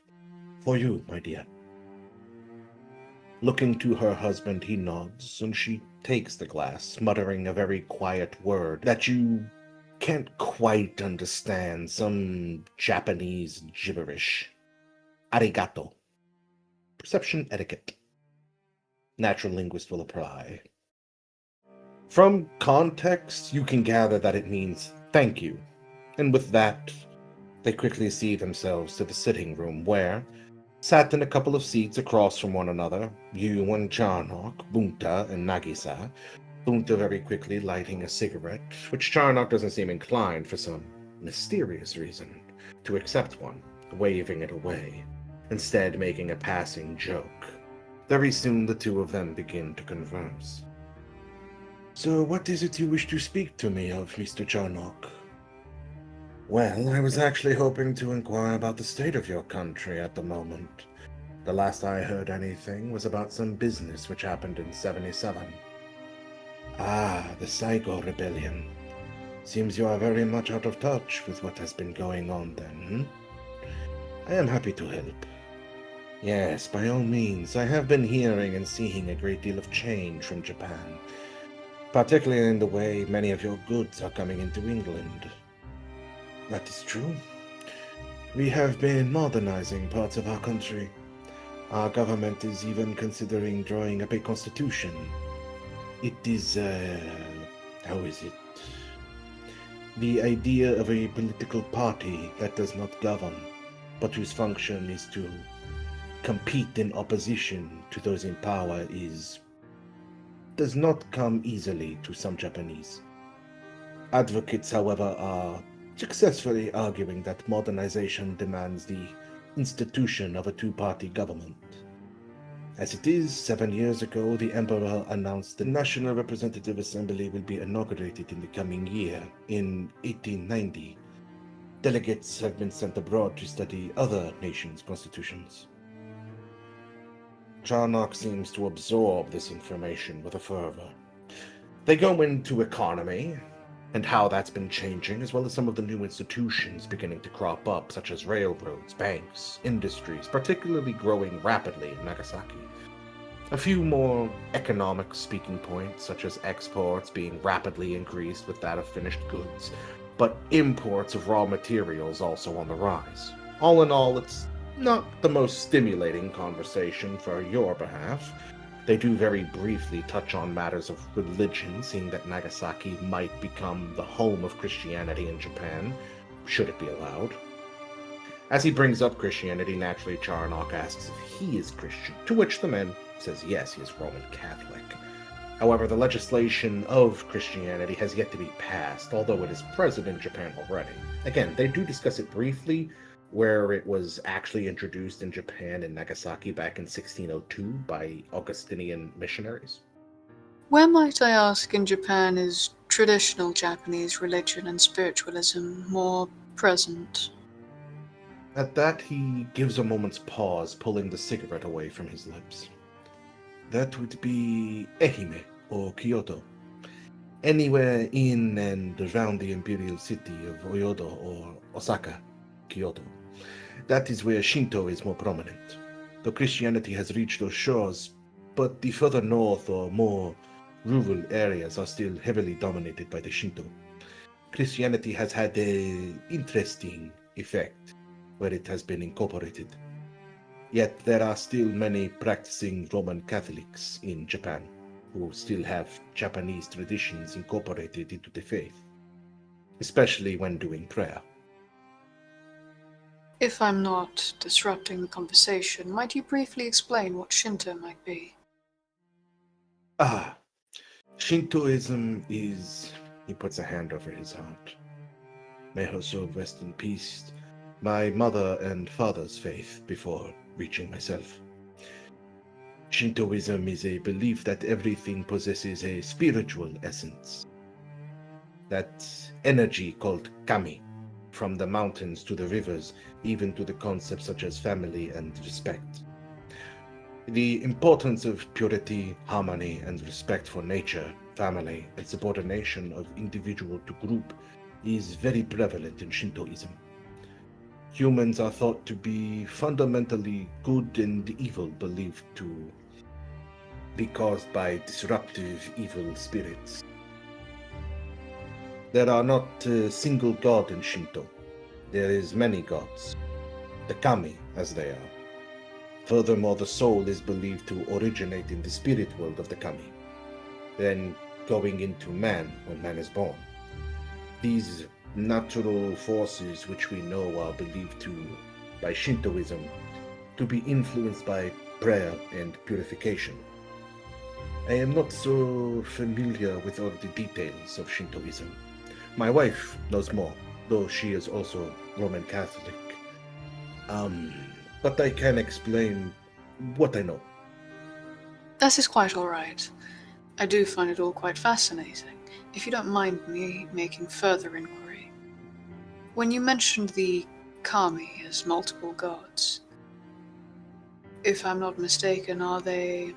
"For you, my dear." Looking to her husband, he nods, and she takes the glass, muttering a very quiet word that you can't quite understand, some Japanese gibberish. "Arigato." Perception etiquette. Natural linguist will apply. From context, you can gather that it means thank you, and with that, they quickly see themselves to the sitting room where, sat in a couple of seats across from one another, you and Charnock, Bunta and Nagisa, Bunta very quickly lighting a cigarette, which Charnock doesn't seem inclined for some mysterious reason to accept one, waving it away, instead making a passing joke. Very soon the two of them begin to converse. "So what is it you wish to speak to me of, Mr. Charnock?" "Well, I was actually hoping to inquire about the state of your country at the moment. The last I heard anything was about some business which happened in 77. "Ah, the Saigo rebellion. Seems you are very much out of touch with what has been going on then, I am happy to help." "Yes, by all means. I have been hearing and seeing a great deal of change from Japan, particularly in the way many of your goods are coming into England." That is true. We have been modernizing parts of our country. Our government is even considering drawing up a constitution. It is, how is it? The idea of a political party that does not govern, but whose function is to compete in opposition to those in power does not come easily to some Japanese. Advocates, however, are successfully arguing that modernization demands the institution of a two-party government. As it is, 7 years ago, the Emperor announced the National Representative Assembly will be inaugurated in the coming year, in 1890. Delegates have been sent abroad to study other nations' constitutions. Charnock seems to absorb this information with a fervor. They go into economy, and how that's been changing, as well as some of the new institutions beginning to crop up, such as railroads, banks, industries, particularly growing rapidly in Nagasaki. A few more economic speaking points, such as exports being rapidly increased with that of finished goods, but imports of raw materials also on the rise. All in all, it's not the most stimulating conversation for your behalf. They do very briefly touch on matters of religion, seeing that Nagasaki might become the home of Christianity in Japan, should it be allowed. As he brings up Christianity, naturally Charnock asks if he is Christian, to which the man says yes, he is Roman Catholic. However, the legislation of Christianity has yet to be passed, although it is present in Japan already. Again, they do discuss it briefly, where it was actually introduced in Japan in Nagasaki back in 1602 by Augustinian missionaries. Where, might I ask, in Japan is traditional Japanese religion and spiritualism more present? At that, he gives a moment's pause, pulling the cigarette away from his lips. That would be Ehime, or Kyoto. Anywhere in and around the imperial city of Oyodo or Osaka, Kyoto. That is where Shinto is more prominent. Though Christianity has reached those shores, but the further north or more rural areas are still heavily dominated by the Shinto. Christianity has had an interesting effect where it has been incorporated. Yet there are still many practicing Roman Catholics in Japan who still have Japanese traditions incorporated into the faith, especially when doing prayer. If I'm not disrupting the conversation, might you briefly explain what Shinto might be? Shintoism is... He puts a hand over his heart. May her soul rest in peace. My mother and father's faith before reaching myself. Shintoism is a belief that everything possesses a spiritual essence. That energy called kami, from the mountains to the rivers, even to the concepts such as family and respect. The importance of purity, harmony, and respect for nature, family, and subordination of individual to group is very prevalent in Shintoism. Humans are thought to be fundamentally good and evil, believed to be caused by disruptive evil spirits. There are not a single god in Shinto. There is many gods, the kami as they are. Furthermore, the soul is believed to originate in the spirit world of the kami, then going into man when man is born. These natural forces which we know are believed to, by Shintoism, to be influenced by prayer and purification. I am not so familiar with all the details of Shintoism. My wife knows more, though she is also Roman Catholic. But I can explain what I know. That is quite all right. I do find it all quite fascinating, if you don't mind me making further inquiry. When you mentioned the kami as multiple gods, if I'm not mistaken, are they...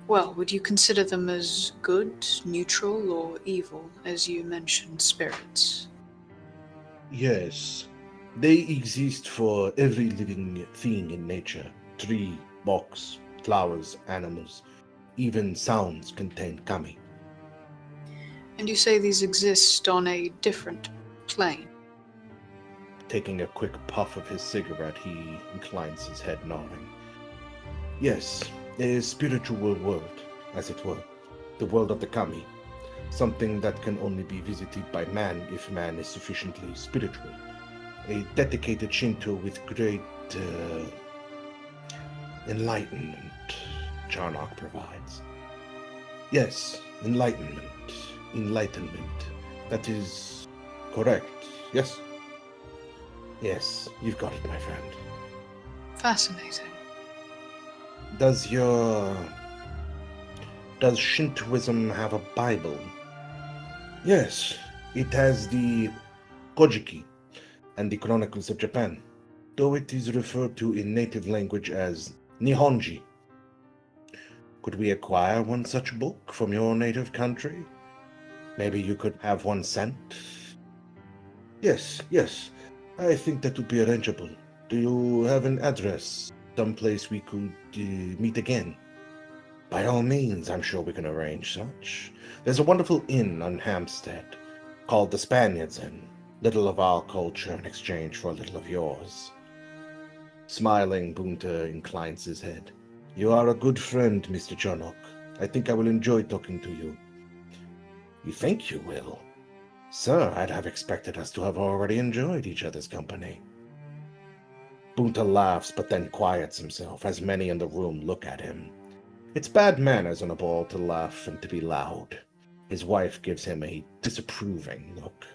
Well, would you consider them as good, neutral, or evil, as you mentioned spirits? Yes, they exist for every living thing in nature. Tree, box, flowers, animals, even sounds contain kami. And you say these exist on a different Plain. Taking a quick puff of his cigarette, he inclines his head, nodding. Yes, a spiritual world, as it were. The world of the kami. Something that can only be visited by man if man is sufficiently spiritual. A dedicated Shinto with great enlightenment, Charnock provides. Yes, enlightenment. That is correct, yes? Yes, you've got it, my friend. Fascinating. Does Shintoism have a Bible? Yes, it has the Kojiki and the Chronicles of Japan, though it is referred to in native language as Nihonji. Could we acquire one such book from your native country? Maybe you could have one sent? Yes, I think that would be arrangeable. Do you have an address? Someplace we could meet again? By all means, I'm sure we can arrange such. There's a wonderful inn on Hampstead called the Spaniards Inn. Little of our culture in exchange for a little of yours. Smiling, Bunta inclines his head. You are a good friend, Mr. Charnock. I think I will enjoy talking to you. You think you will? Sir, I'd have expected us to have already enjoyed each other's company. Bunta laughs, but then quiets himself, as many in the room look at him. It's bad manners on a ball to laugh and to be loud. His wife gives him a disapproving look,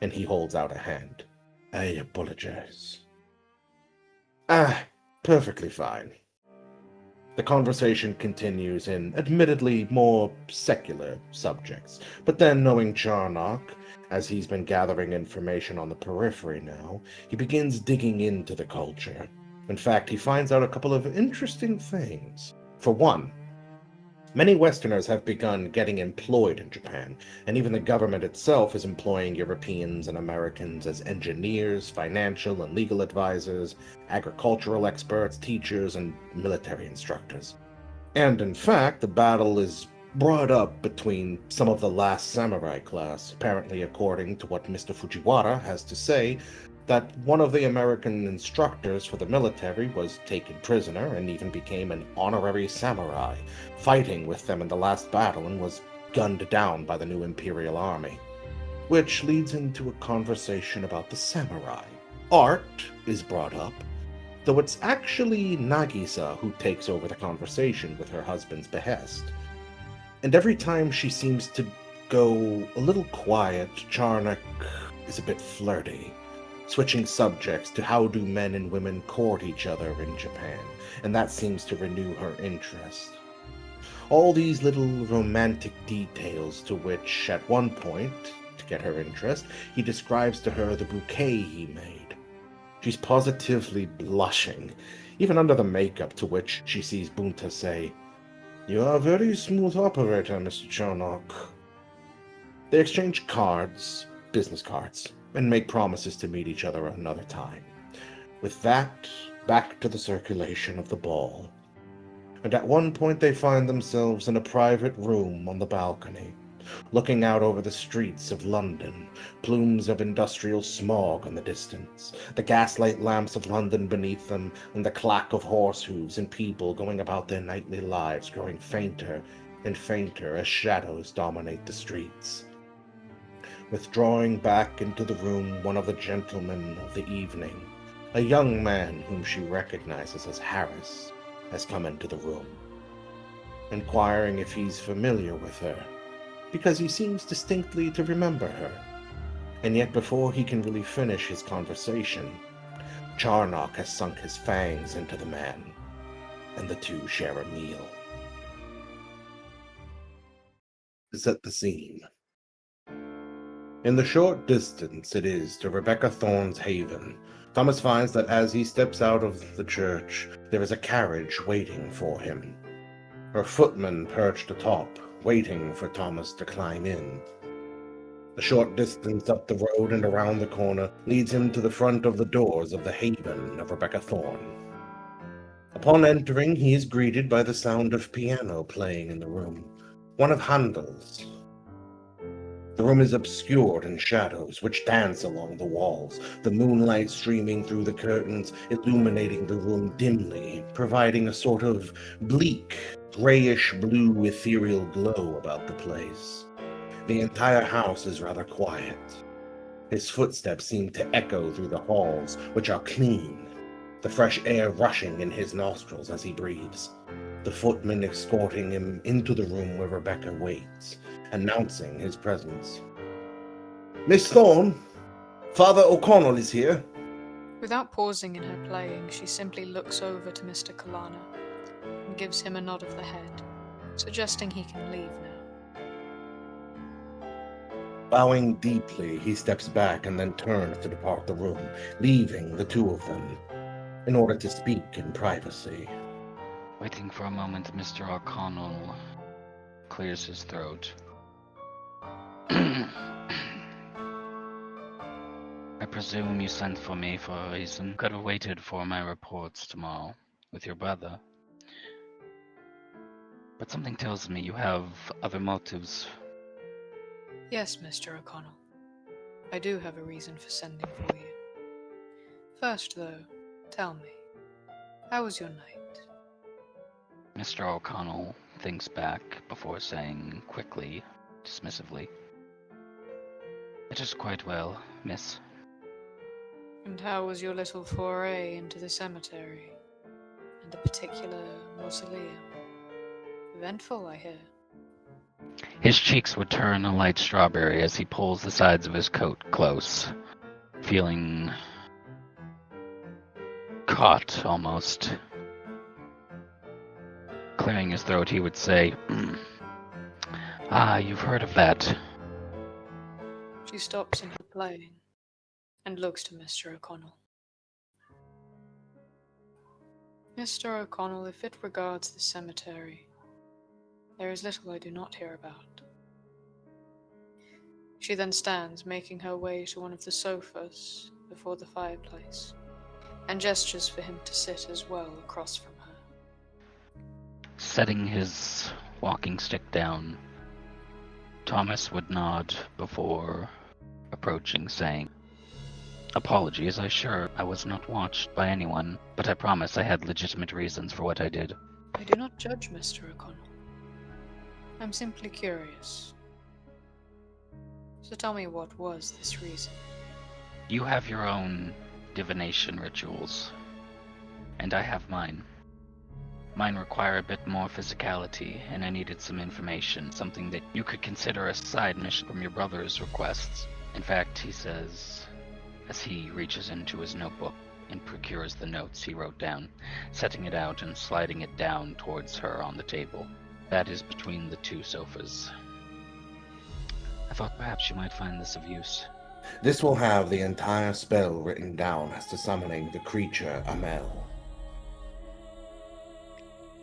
and he holds out a hand. I apologize. Perfectly fine. The conversation continues in admittedly more secular subjects, but then, knowing Charnock, as he's been gathering information on the periphery now, he begins digging into the culture. In fact, he finds out a couple of interesting things. For one, many Westerners have begun getting employed in Japan, and even the government itself is employing Europeans and Americans as engineers, financial and legal advisors, agricultural experts, teachers, and military instructors. And in fact, the battle is brought up between some of the last samurai class, apparently according to what Mr. Fujiwara has to say, that one of the American instructors for the military was taken prisoner and even became an honorary samurai, fighting with them in the last battle and was gunned down by the new Imperial Army. Which leads into a conversation about the samurai. Art is brought up, though it's actually Nagisa who takes over the conversation with her husband's behest. And every time she seems to go a little quiet, Charnock is a bit flirty, switching subjects to how do men and women court each other in Japan, and that seems to renew her interest. All these little romantic details to which, at one point, to get her interest, he describes to her the bouquet he made. She's positively blushing, even under the makeup, to which she sees Bunta say, "You are a very smooth operator, Mr. Charnock." They exchange cards, business cards, and make promises to meet each other another time. With that, back to the circulation of the ball. And at one point they find themselves in a private room on the balcony, looking out over the streets of London, plumes of industrial smog in the distance, the gaslight lamps of London beneath them, and the clack of horse hooves and people going about their nightly lives growing fainter and fainter as shadows dominate the streets. Withdrawing back into the room, one of the gentlemen of the evening, a young man whom she recognizes as Harris, has come into the room, inquiring if he's familiar with her, because he seems distinctly to remember her. And yet before he can really finish his conversation, Charnock has sunk his fangs into the man, and the two share a meal. Set the scene. In the short distance it is to Rebecca Thorne's haven, Thomas finds that as he steps out of the church, there is a carriage waiting for him. Her footman perched atop, waiting for Thomas to climb in. A short distance up the road and around the corner leads him to the front of the doors of the haven of Rebecca Thorne. Upon entering, he is greeted by the sound of piano playing in the room, one of Handel's. The room is obscured in shadows which dance along the walls, the moonlight streaming through the curtains, illuminating the room dimly, providing a sort of bleak, grayish-blue ethereal glow about the place. The entire house is rather quiet. His footsteps seem to echo through the halls, which are clean, the fresh air rushing in his nostrils as he breathes. The footman escorting him into the room where Rebecca waits, announcing his presence. "Miss Thorne, Father O'Connell is here." Without pausing in her playing, she simply looks over to Mr. Kalana and gives him a nod of the head, suggesting he can leave now. Bowing deeply, he steps back and then turns to depart the room, leaving the two of them, in order to speak in privacy. Waiting for a moment, Mr. O'Connell clears his throat. I presume you sent for me for a reason. Could have waited for my reports tomorrow with your brother. But something tells me you have other motives. Yes, Mr. O'Connell. I do have a reason for sending for you. First, though, tell me, how was your night? Mr. O'Connell thinks back before saying quickly, dismissively, "It is quite well, miss." And how was your little foray into the cemetery, and the particular mausoleum? Eventful, I hear. His cheeks would turn a light strawberry as he pulls the sides of his coat close, feeling caught almost. Clearing his throat, he would say, "Ah, you've heard of that." She stops in her playing and looks to Mr. O'Connell. Mr. O'Connell, if it regards the cemetery, there is little I do not hear about. She then stands, making her way to one of the sofas before the fireplace, and gestures for him to sit as well across from her. Setting his walking stick down, Thomas would nod before approaching, saying, "Apologies, I was not watched by anyone, but I promise I had legitimate reasons for what I did." I do not judge, Mr. O'Connell. I'm simply curious. So tell me, what was this reason? You have your own divination rituals, and I have mine. Mine require a bit more physicality, and I needed some information, something that you could consider a side mission from your brother's requests. In fact, he says, as he reaches into his notebook and procures the notes he wrote down, setting it out and sliding it down towards her on the table. That is between the two sofas. I thought perhaps you might find this of use. This will have the entire spell written down as to summoning the creature Amel.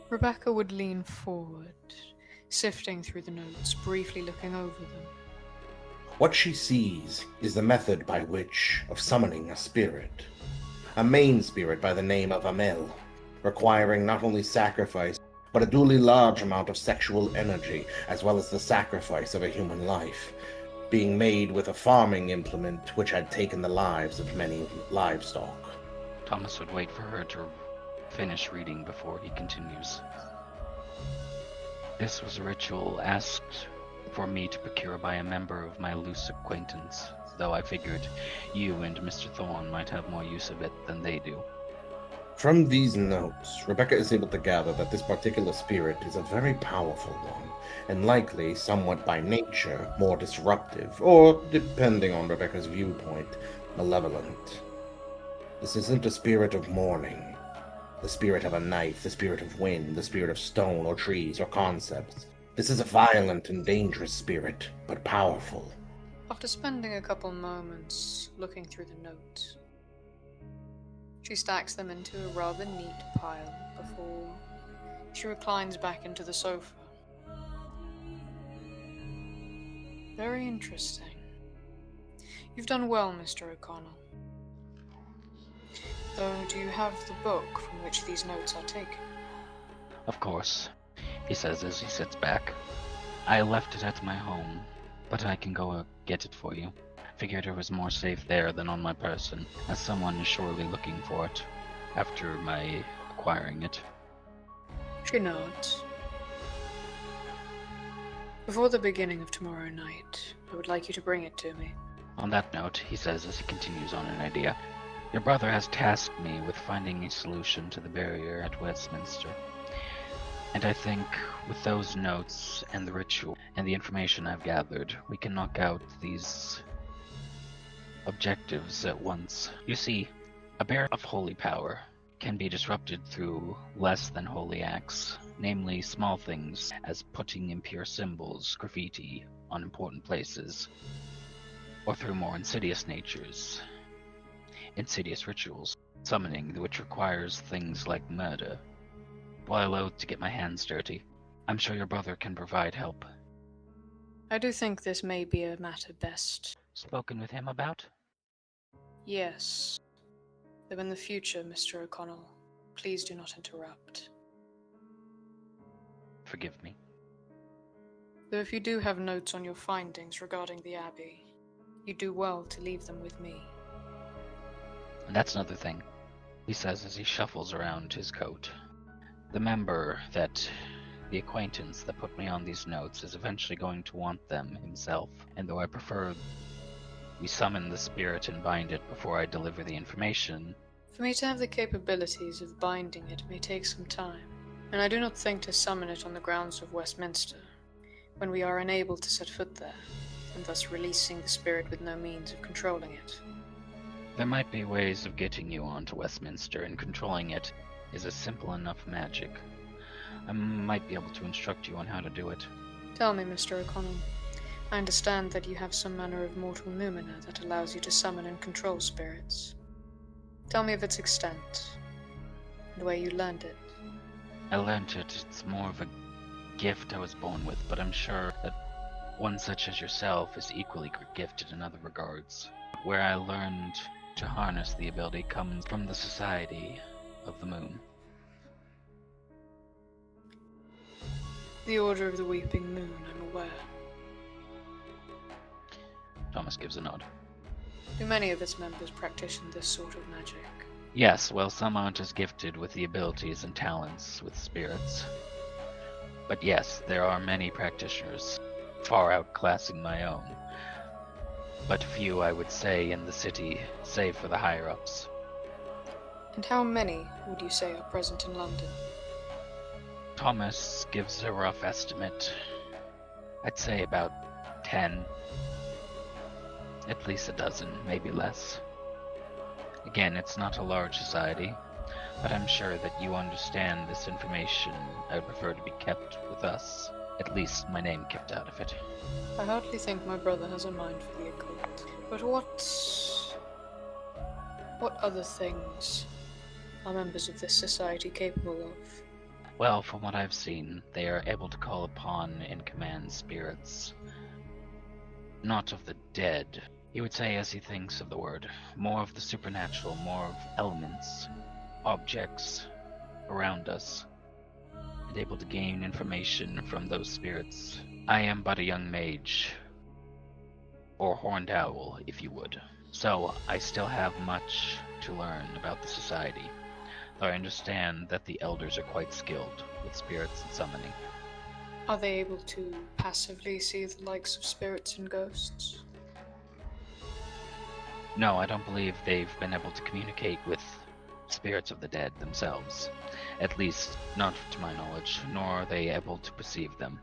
Rebecca would lean forward, sifting through the notes, briefly looking over them. What she sees is the method by which of summoning a spirit. A main spirit by the name of Amel, requiring not only sacrifice, but a duly large amount of sexual energy, as well as the sacrifice of a human life, being made with a farming implement which had taken the lives of many livestock. Thomas would wait for her to finish reading before he continues. This was a ritual asked for me to procure by a member of my loose acquaintance, though I figured you and Mr. Thorne might have more use of it than they do. From these notes, Rebecca is able to gather that this particular spirit is a very powerful one, and likely somewhat by nature more disruptive, or, depending on Rebecca's viewpoint, malevolent. This isn't a spirit of mourning, the spirit of a knife, the spirit of wind, the spirit of stone or trees or concepts. This is a violent and dangerous spirit, but powerful. After spending a couple moments looking through the notes, she stacks them into a rather neat pile before she reclines back into the sofa. Very interesting. You've done well, Mr. O'Connell. Though, do you have the book from which these notes are taken? Of course, he says as he sits back. I left it at my home. but I can go get it for you. Figured it was more safe there than on my person, as someone is surely looking for it after my acquiring it. She nods. Before the beginning of tomorrow night, I would like you to bring it to me. On that note, he says as he continues on an idea, your brother has tasked me with finding a solution to the barrier at Westminster. And I think with those notes and the ritual and the information I've gathered, we can knock out these objectives at once. You see, a barrier of holy power can be disrupted through less than holy acts, namely small things as putting impure symbols, graffiti on important places, or through more insidious natures, insidious rituals, summoning which requires things like murder. While I loathe to get my hands dirty, I'm sure your brother can provide help. I do think this may be a matter best. Spoken with him about? Yes. Though in the future, Mr. O'Connell, please do not interrupt. Forgive me. Though if you do have notes on your findings regarding the Abbey, you do well to leave them with me. And that's another thing, he says as he shuffles around his coat. The acquaintance that put me on these notes is eventually going to want them himself, and though I prefer we summon the spirit and bind it before I deliver the information. For me to have the capabilities of binding it may take some time, and I do not think to summon it on the grounds of Westminster, when we are unable to set foot there, and thus releasing the spirit with no means of controlling it. There might be ways of getting you onto Westminster, and controlling it is a simple enough magic. I might be able to instruct you on how to do it. Tell me, Mr. O'Connell. I understand that you have some manner of mortal noumena that allows you to summon and control spirits. Tell me of its extent, and where you learned it. I learned it. It's more of a gift I was born with, but I'm sure that one such as yourself is equally gifted in other regards. Where I learned to harness the ability comes from the Society of the Moon. The Order of the Weeping Moon, I'm aware. Thomas gives a nod. Do many of its members practice this sort of magic? Yes, well, some aren't as gifted with the abilities and talents with spirits. But yes, there are many practitioners, far outclassing my own. But few, I would say, in the city, save for the higher-ups. And how many would you say are present in London? Thomas gives a rough estimate. I'd say about 10. At least a dozen, maybe less. Again, it's not a large society, but I'm sure that you understand this information. I would prefer to be kept with us. At least my name kept out of it. I hardly think my brother has a mind for the occult. But what other things are members of this society capable of? Well, from what I've seen, they are able to call upon and command spirits. Not of the dead, he would say as he thinks of the word. More of the supernatural, more of elements, objects around us, and able to gain information from those spirits. I am but a young mage, or horned owl, if you would. So, I still have much to learn about the society, though I understand that the elders are quite skilled with spirits and summoning. Are they able to passively see the likes of spirits and ghosts? No, I don't believe they've been able to communicate with spirits of the dead themselves. At least, not to my knowledge, nor are they able to perceive them.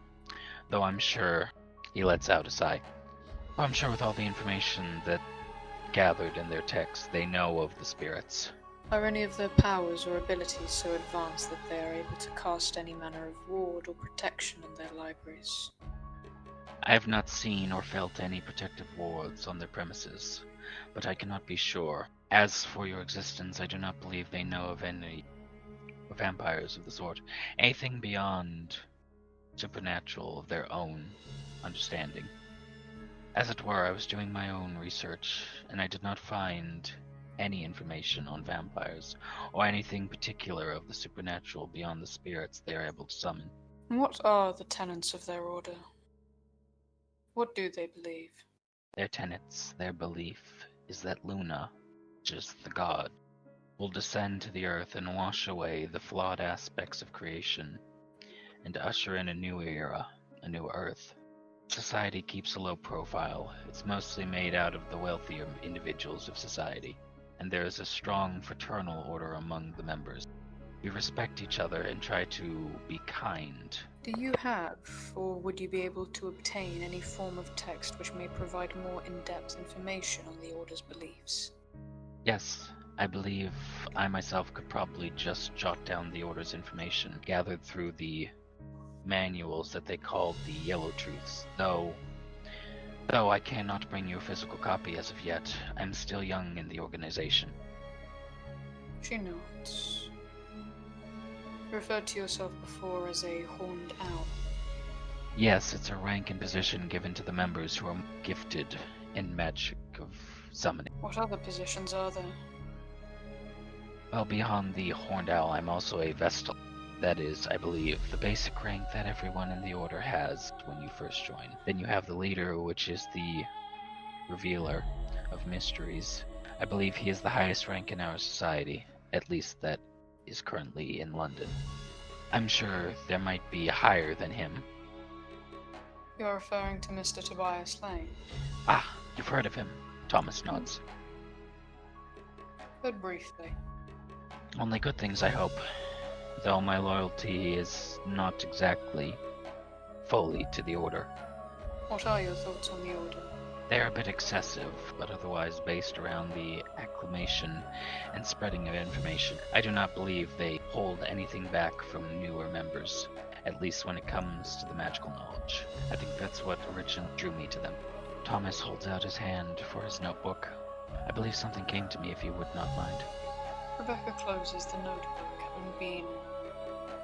Though I'm sure, he lets out a sigh. I'm sure with all the information that gathered in their texts, they know of the spirits. Are any of their powers or abilities so advanced that they are able to cast any manner of ward or protection on their libraries? I have not seen or felt any protective wards on their premises, but I cannot be sure. As for your existence, I do not believe they know of any vampires of the sort. Anything beyond supernatural of their own understanding. As it were, I was doing my own research, and I did not find any information on vampires, or anything particular of the supernatural beyond the spirits they are able to summon. And what are the tenets of their order? What do they believe? Their tenets, their belief, is that Luna, which is the god, will descend to the earth and wash away the flawed aspects of creation, and usher in a new era, a new earth. Society keeps a low profile. It's mostly made out of the wealthier individuals of society, and there is a strong fraternal order among the members. We respect each other and try to be kind. Do you have, or would you be able to obtain any form of text which may provide more in-depth information on the Order's beliefs? Yes, I believe I myself could probably just jot down the Order's information gathered through the manuals that they called the Yellow Truths, though I cannot bring you a physical copy as of yet. I'm still young in the organization. She nods. You referred to yourself before as a horned owl. Yes, it's a rank and position given to the members who are gifted in magic of summoning. What other positions are there? Well, beyond the horned owl, I'm also a vestal. That is, I believe, the basic rank that everyone in the Order has when you first join. Then you have the leader, which is the revealer of mysteries. I believe he is the highest rank in our society, at least that is currently in London. I'm sure there might be higher than him. You're referring to Mr. Tobias Lane? Ah, you've heard of him. Thomas nods. But briefly. Only good things, I hope. Though my loyalty is not exactly fully to the Order. What are your thoughts on the Order? They are a bit excessive, but otherwise based around the acclamation and spreading of information. I do not believe they hold anything back from newer members, at least when it comes to the magical knowledge. I think that's what originally drew me to them. Thomas holds out his hand for his notebook. I believe something came to me, if you would not mind. Rebecca closes the notebook, having been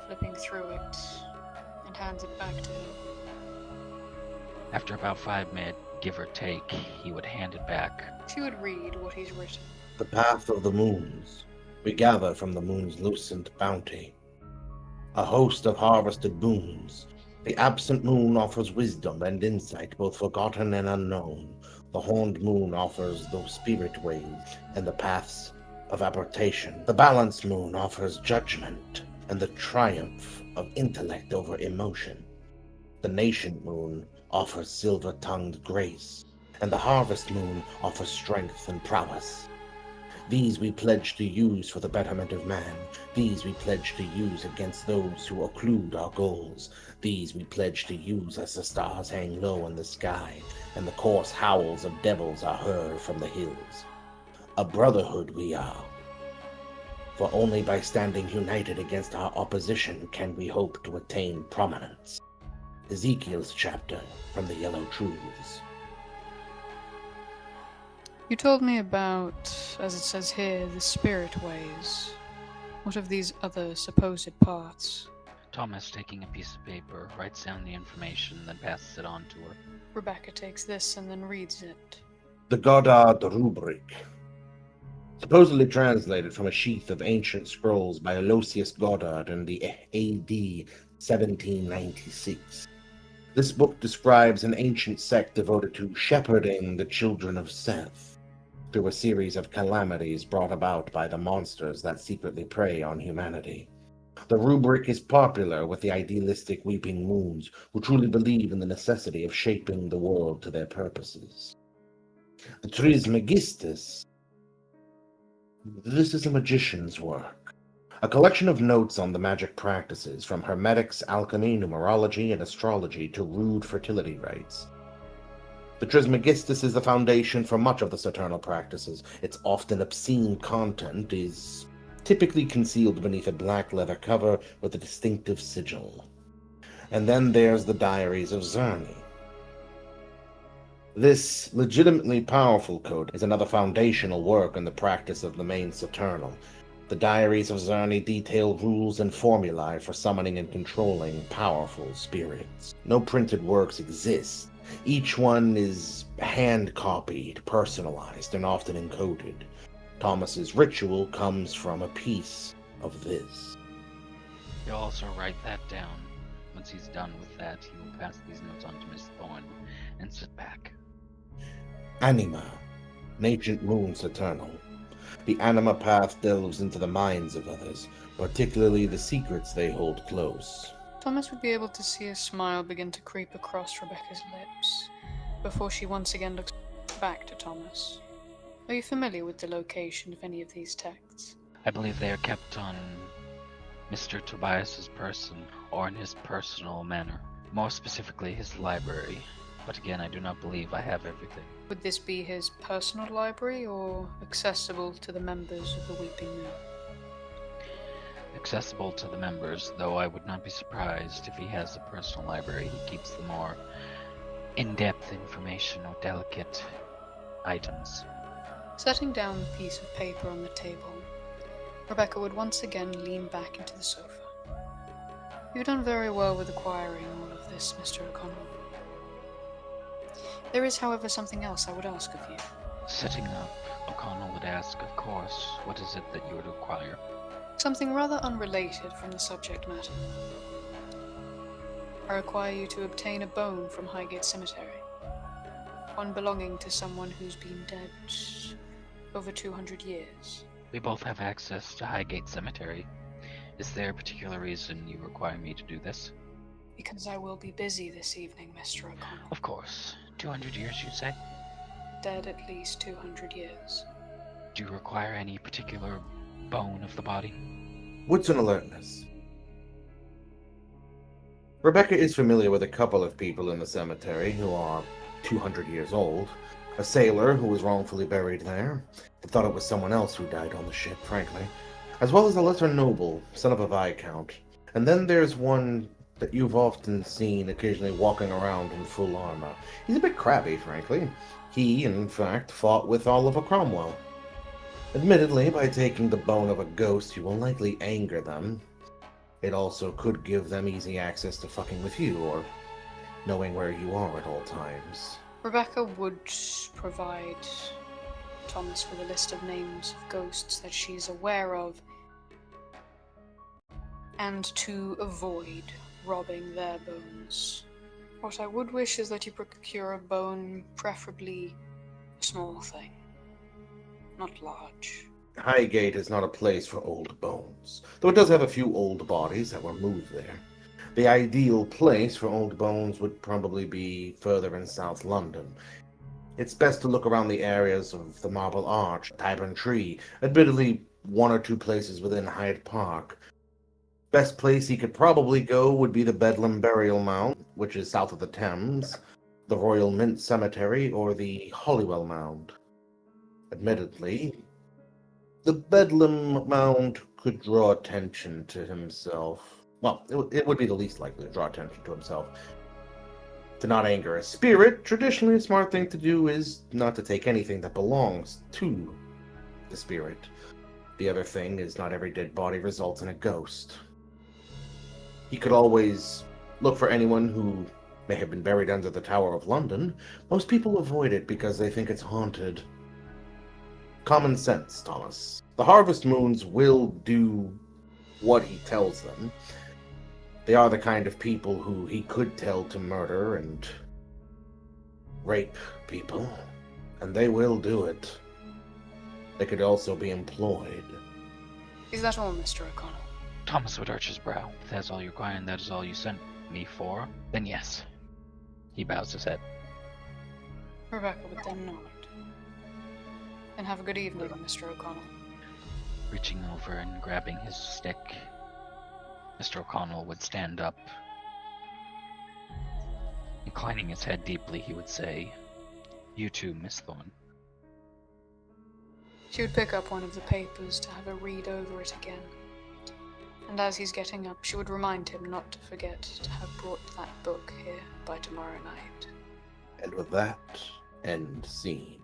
flipping through it, and hands it back to him. After about 5 minutes, give or take, he would hand it back. She would read what he's written. The path of the moons. We gather from the moon's lucent bounty. A host of harvested boons. The absent moon offers wisdom and insight, both forgotten and unknown. The horned moon offers those spirit ways and the paths of aberration. The balanced moon offers judgment and the triumph of intellect over emotion. The nascent moon offers silver-tongued grace, and the harvest moon offers strength and prowess. These we pledge to use for the betterment of man. These we pledge to use against those who occlude our goals. These we pledge to use as the stars hang low in the sky, and the coarse howls of devils are heard from the hills. A brotherhood we are, for only by standing united against our opposition can we hope to attain prominence. Ezekiel's chapter from the Yellow Truths. You told me about, as it says here, the spirit ways. What of these other supposed parts? Thomas, taking a piece of paper, writes down the information, then passes it on to her. Rebecca takes this and then reads it. The Goddard Rubric. Supposedly translated from a sheath of ancient scrolls by Aloysius Goddard in the AD 1796. This book describes an ancient sect devoted to shepherding the children of Seth through a series of calamities brought about by the monsters that secretly prey on humanity. The rubric is popular with the idealistic weeping moons who truly believe in the necessity of shaping the world to their purposes. The Trismegistus. This is a magician's work. A collection of notes on the magic practices, from hermetics, alchemy, numerology, and astrology to rude fertility rites. The Trismegistus is the foundation for much of the Saturnal practices. Its often obscene content is typically concealed beneath a black leather cover with a distinctive sigil. And then there's the Diaries of Zerny. This legitimately powerful code is another foundational work in the practice of the main Saturnal. The Diaries of Zerny detail rules and formulae for summoning and controlling powerful spirits. No printed works exist. Each one is hand-copied, personalized, and often encoded. Thomas's ritual comes from a piece of this. He'll also write that down. Once he's done with that, he will pass these notes on to Miss Thorne, and sit back. Anima, an ancient moon's eternal. The anima path delves into the minds of others, particularly the secrets they hold close. Thomas would be able to see a smile begin to creep across Rebecca's lips before she once again looks back to Thomas. Are you familiar with the location of any of these texts? I believe they are kept on Mr. Tobias's person, or in his personal manor. More specifically, his library. But again, I do not believe I have everything. Would this be his personal library, or accessible to the members of the Weeping Moon? Accessible to the members, though I would not be surprised if he has a personal library. He keeps the more in-depth information or delicate items. Setting down the piece of paper on the table, Rebecca would once again lean back into the sofa. You've done very well with acquiring all of this, Mr. O'Connell. There is, however, something else I would ask of you. Sitting up, O'Connell would ask, of course, what is it that you would require? Something rather unrelated from the subject matter. I require you to obtain a bone from Highgate Cemetery. One belonging to someone who's been dead over 200 years. We both have access to Highgate Cemetery. Is there a particular reason you require me to do this? Because I will be busy this evening, Mr. O'Connell. Of course. 200 years, you say? Dead at least 200 years. Do you require any particular bone of the body? Woods and alertness. Rebecca is familiar with a couple of people in the cemetery who are 200 years old. A sailor who was wrongfully buried there, but thought it was someone else who died on the ship, frankly. As well as a lesser noble, son of a viscount. And then there's one that you've often seen occasionally walking around in full armor. He's a bit crabby, frankly. He, in fact, fought with Oliver Cromwell. Admittedly, by taking the bone of a ghost, you will likely anger them. It also could give them easy access to fucking with you, or knowing where you are at all times. Rebecca would provide Thomas with a list of names of ghosts that she's aware of, and to avoid robbing their bones. What I would wish is that you procure a bone, preferably a small thing, not large. Highgate is not a place for old bones, though it does have a few old bodies that were moved there. The ideal place for old bones would probably be further in South London. It's best to look around the areas of the Marble Arch, Tyburn Tree, admittedly one or two places within Hyde Park. Best place he could probably go would be the Bedlam Burial Mound, which is south of the Thames, the Royal Mint Cemetery, or the Holywell Mound. Admittedly, the Bedlam Mound could draw attention to himself. Well, it would be the least likely to draw attention to himself. To not anger a spirit, traditionally a smart thing to do is not to take anything that belongs to the spirit. The other thing is not every dead body results in a ghost. He could always look for anyone who may have been buried under the Tower of London. Most people avoid it because they think it's haunted. Common sense, Thomas. The Harvest Moons will do what he tells them. They are the kind of people who he could tell to murder and rape people, and they will do it. They could also be employed. Is that all, Mr. O'Connell? Thomas would arch his brow. If that's all you require and that is all you sent me for, then yes. He bows his head. Rebecca would then nod. And have a good evening, Mr. O'Connell. Reaching over and grabbing his stick, Mr. O'Connell would stand up. Inclining his head deeply, he would say, "You too, Miss Thorne." She would pick up one of the papers to have a read over it again. And as he's getting up, she would remind him not to forget to have brought that book here by tomorrow night. And with that, end scene.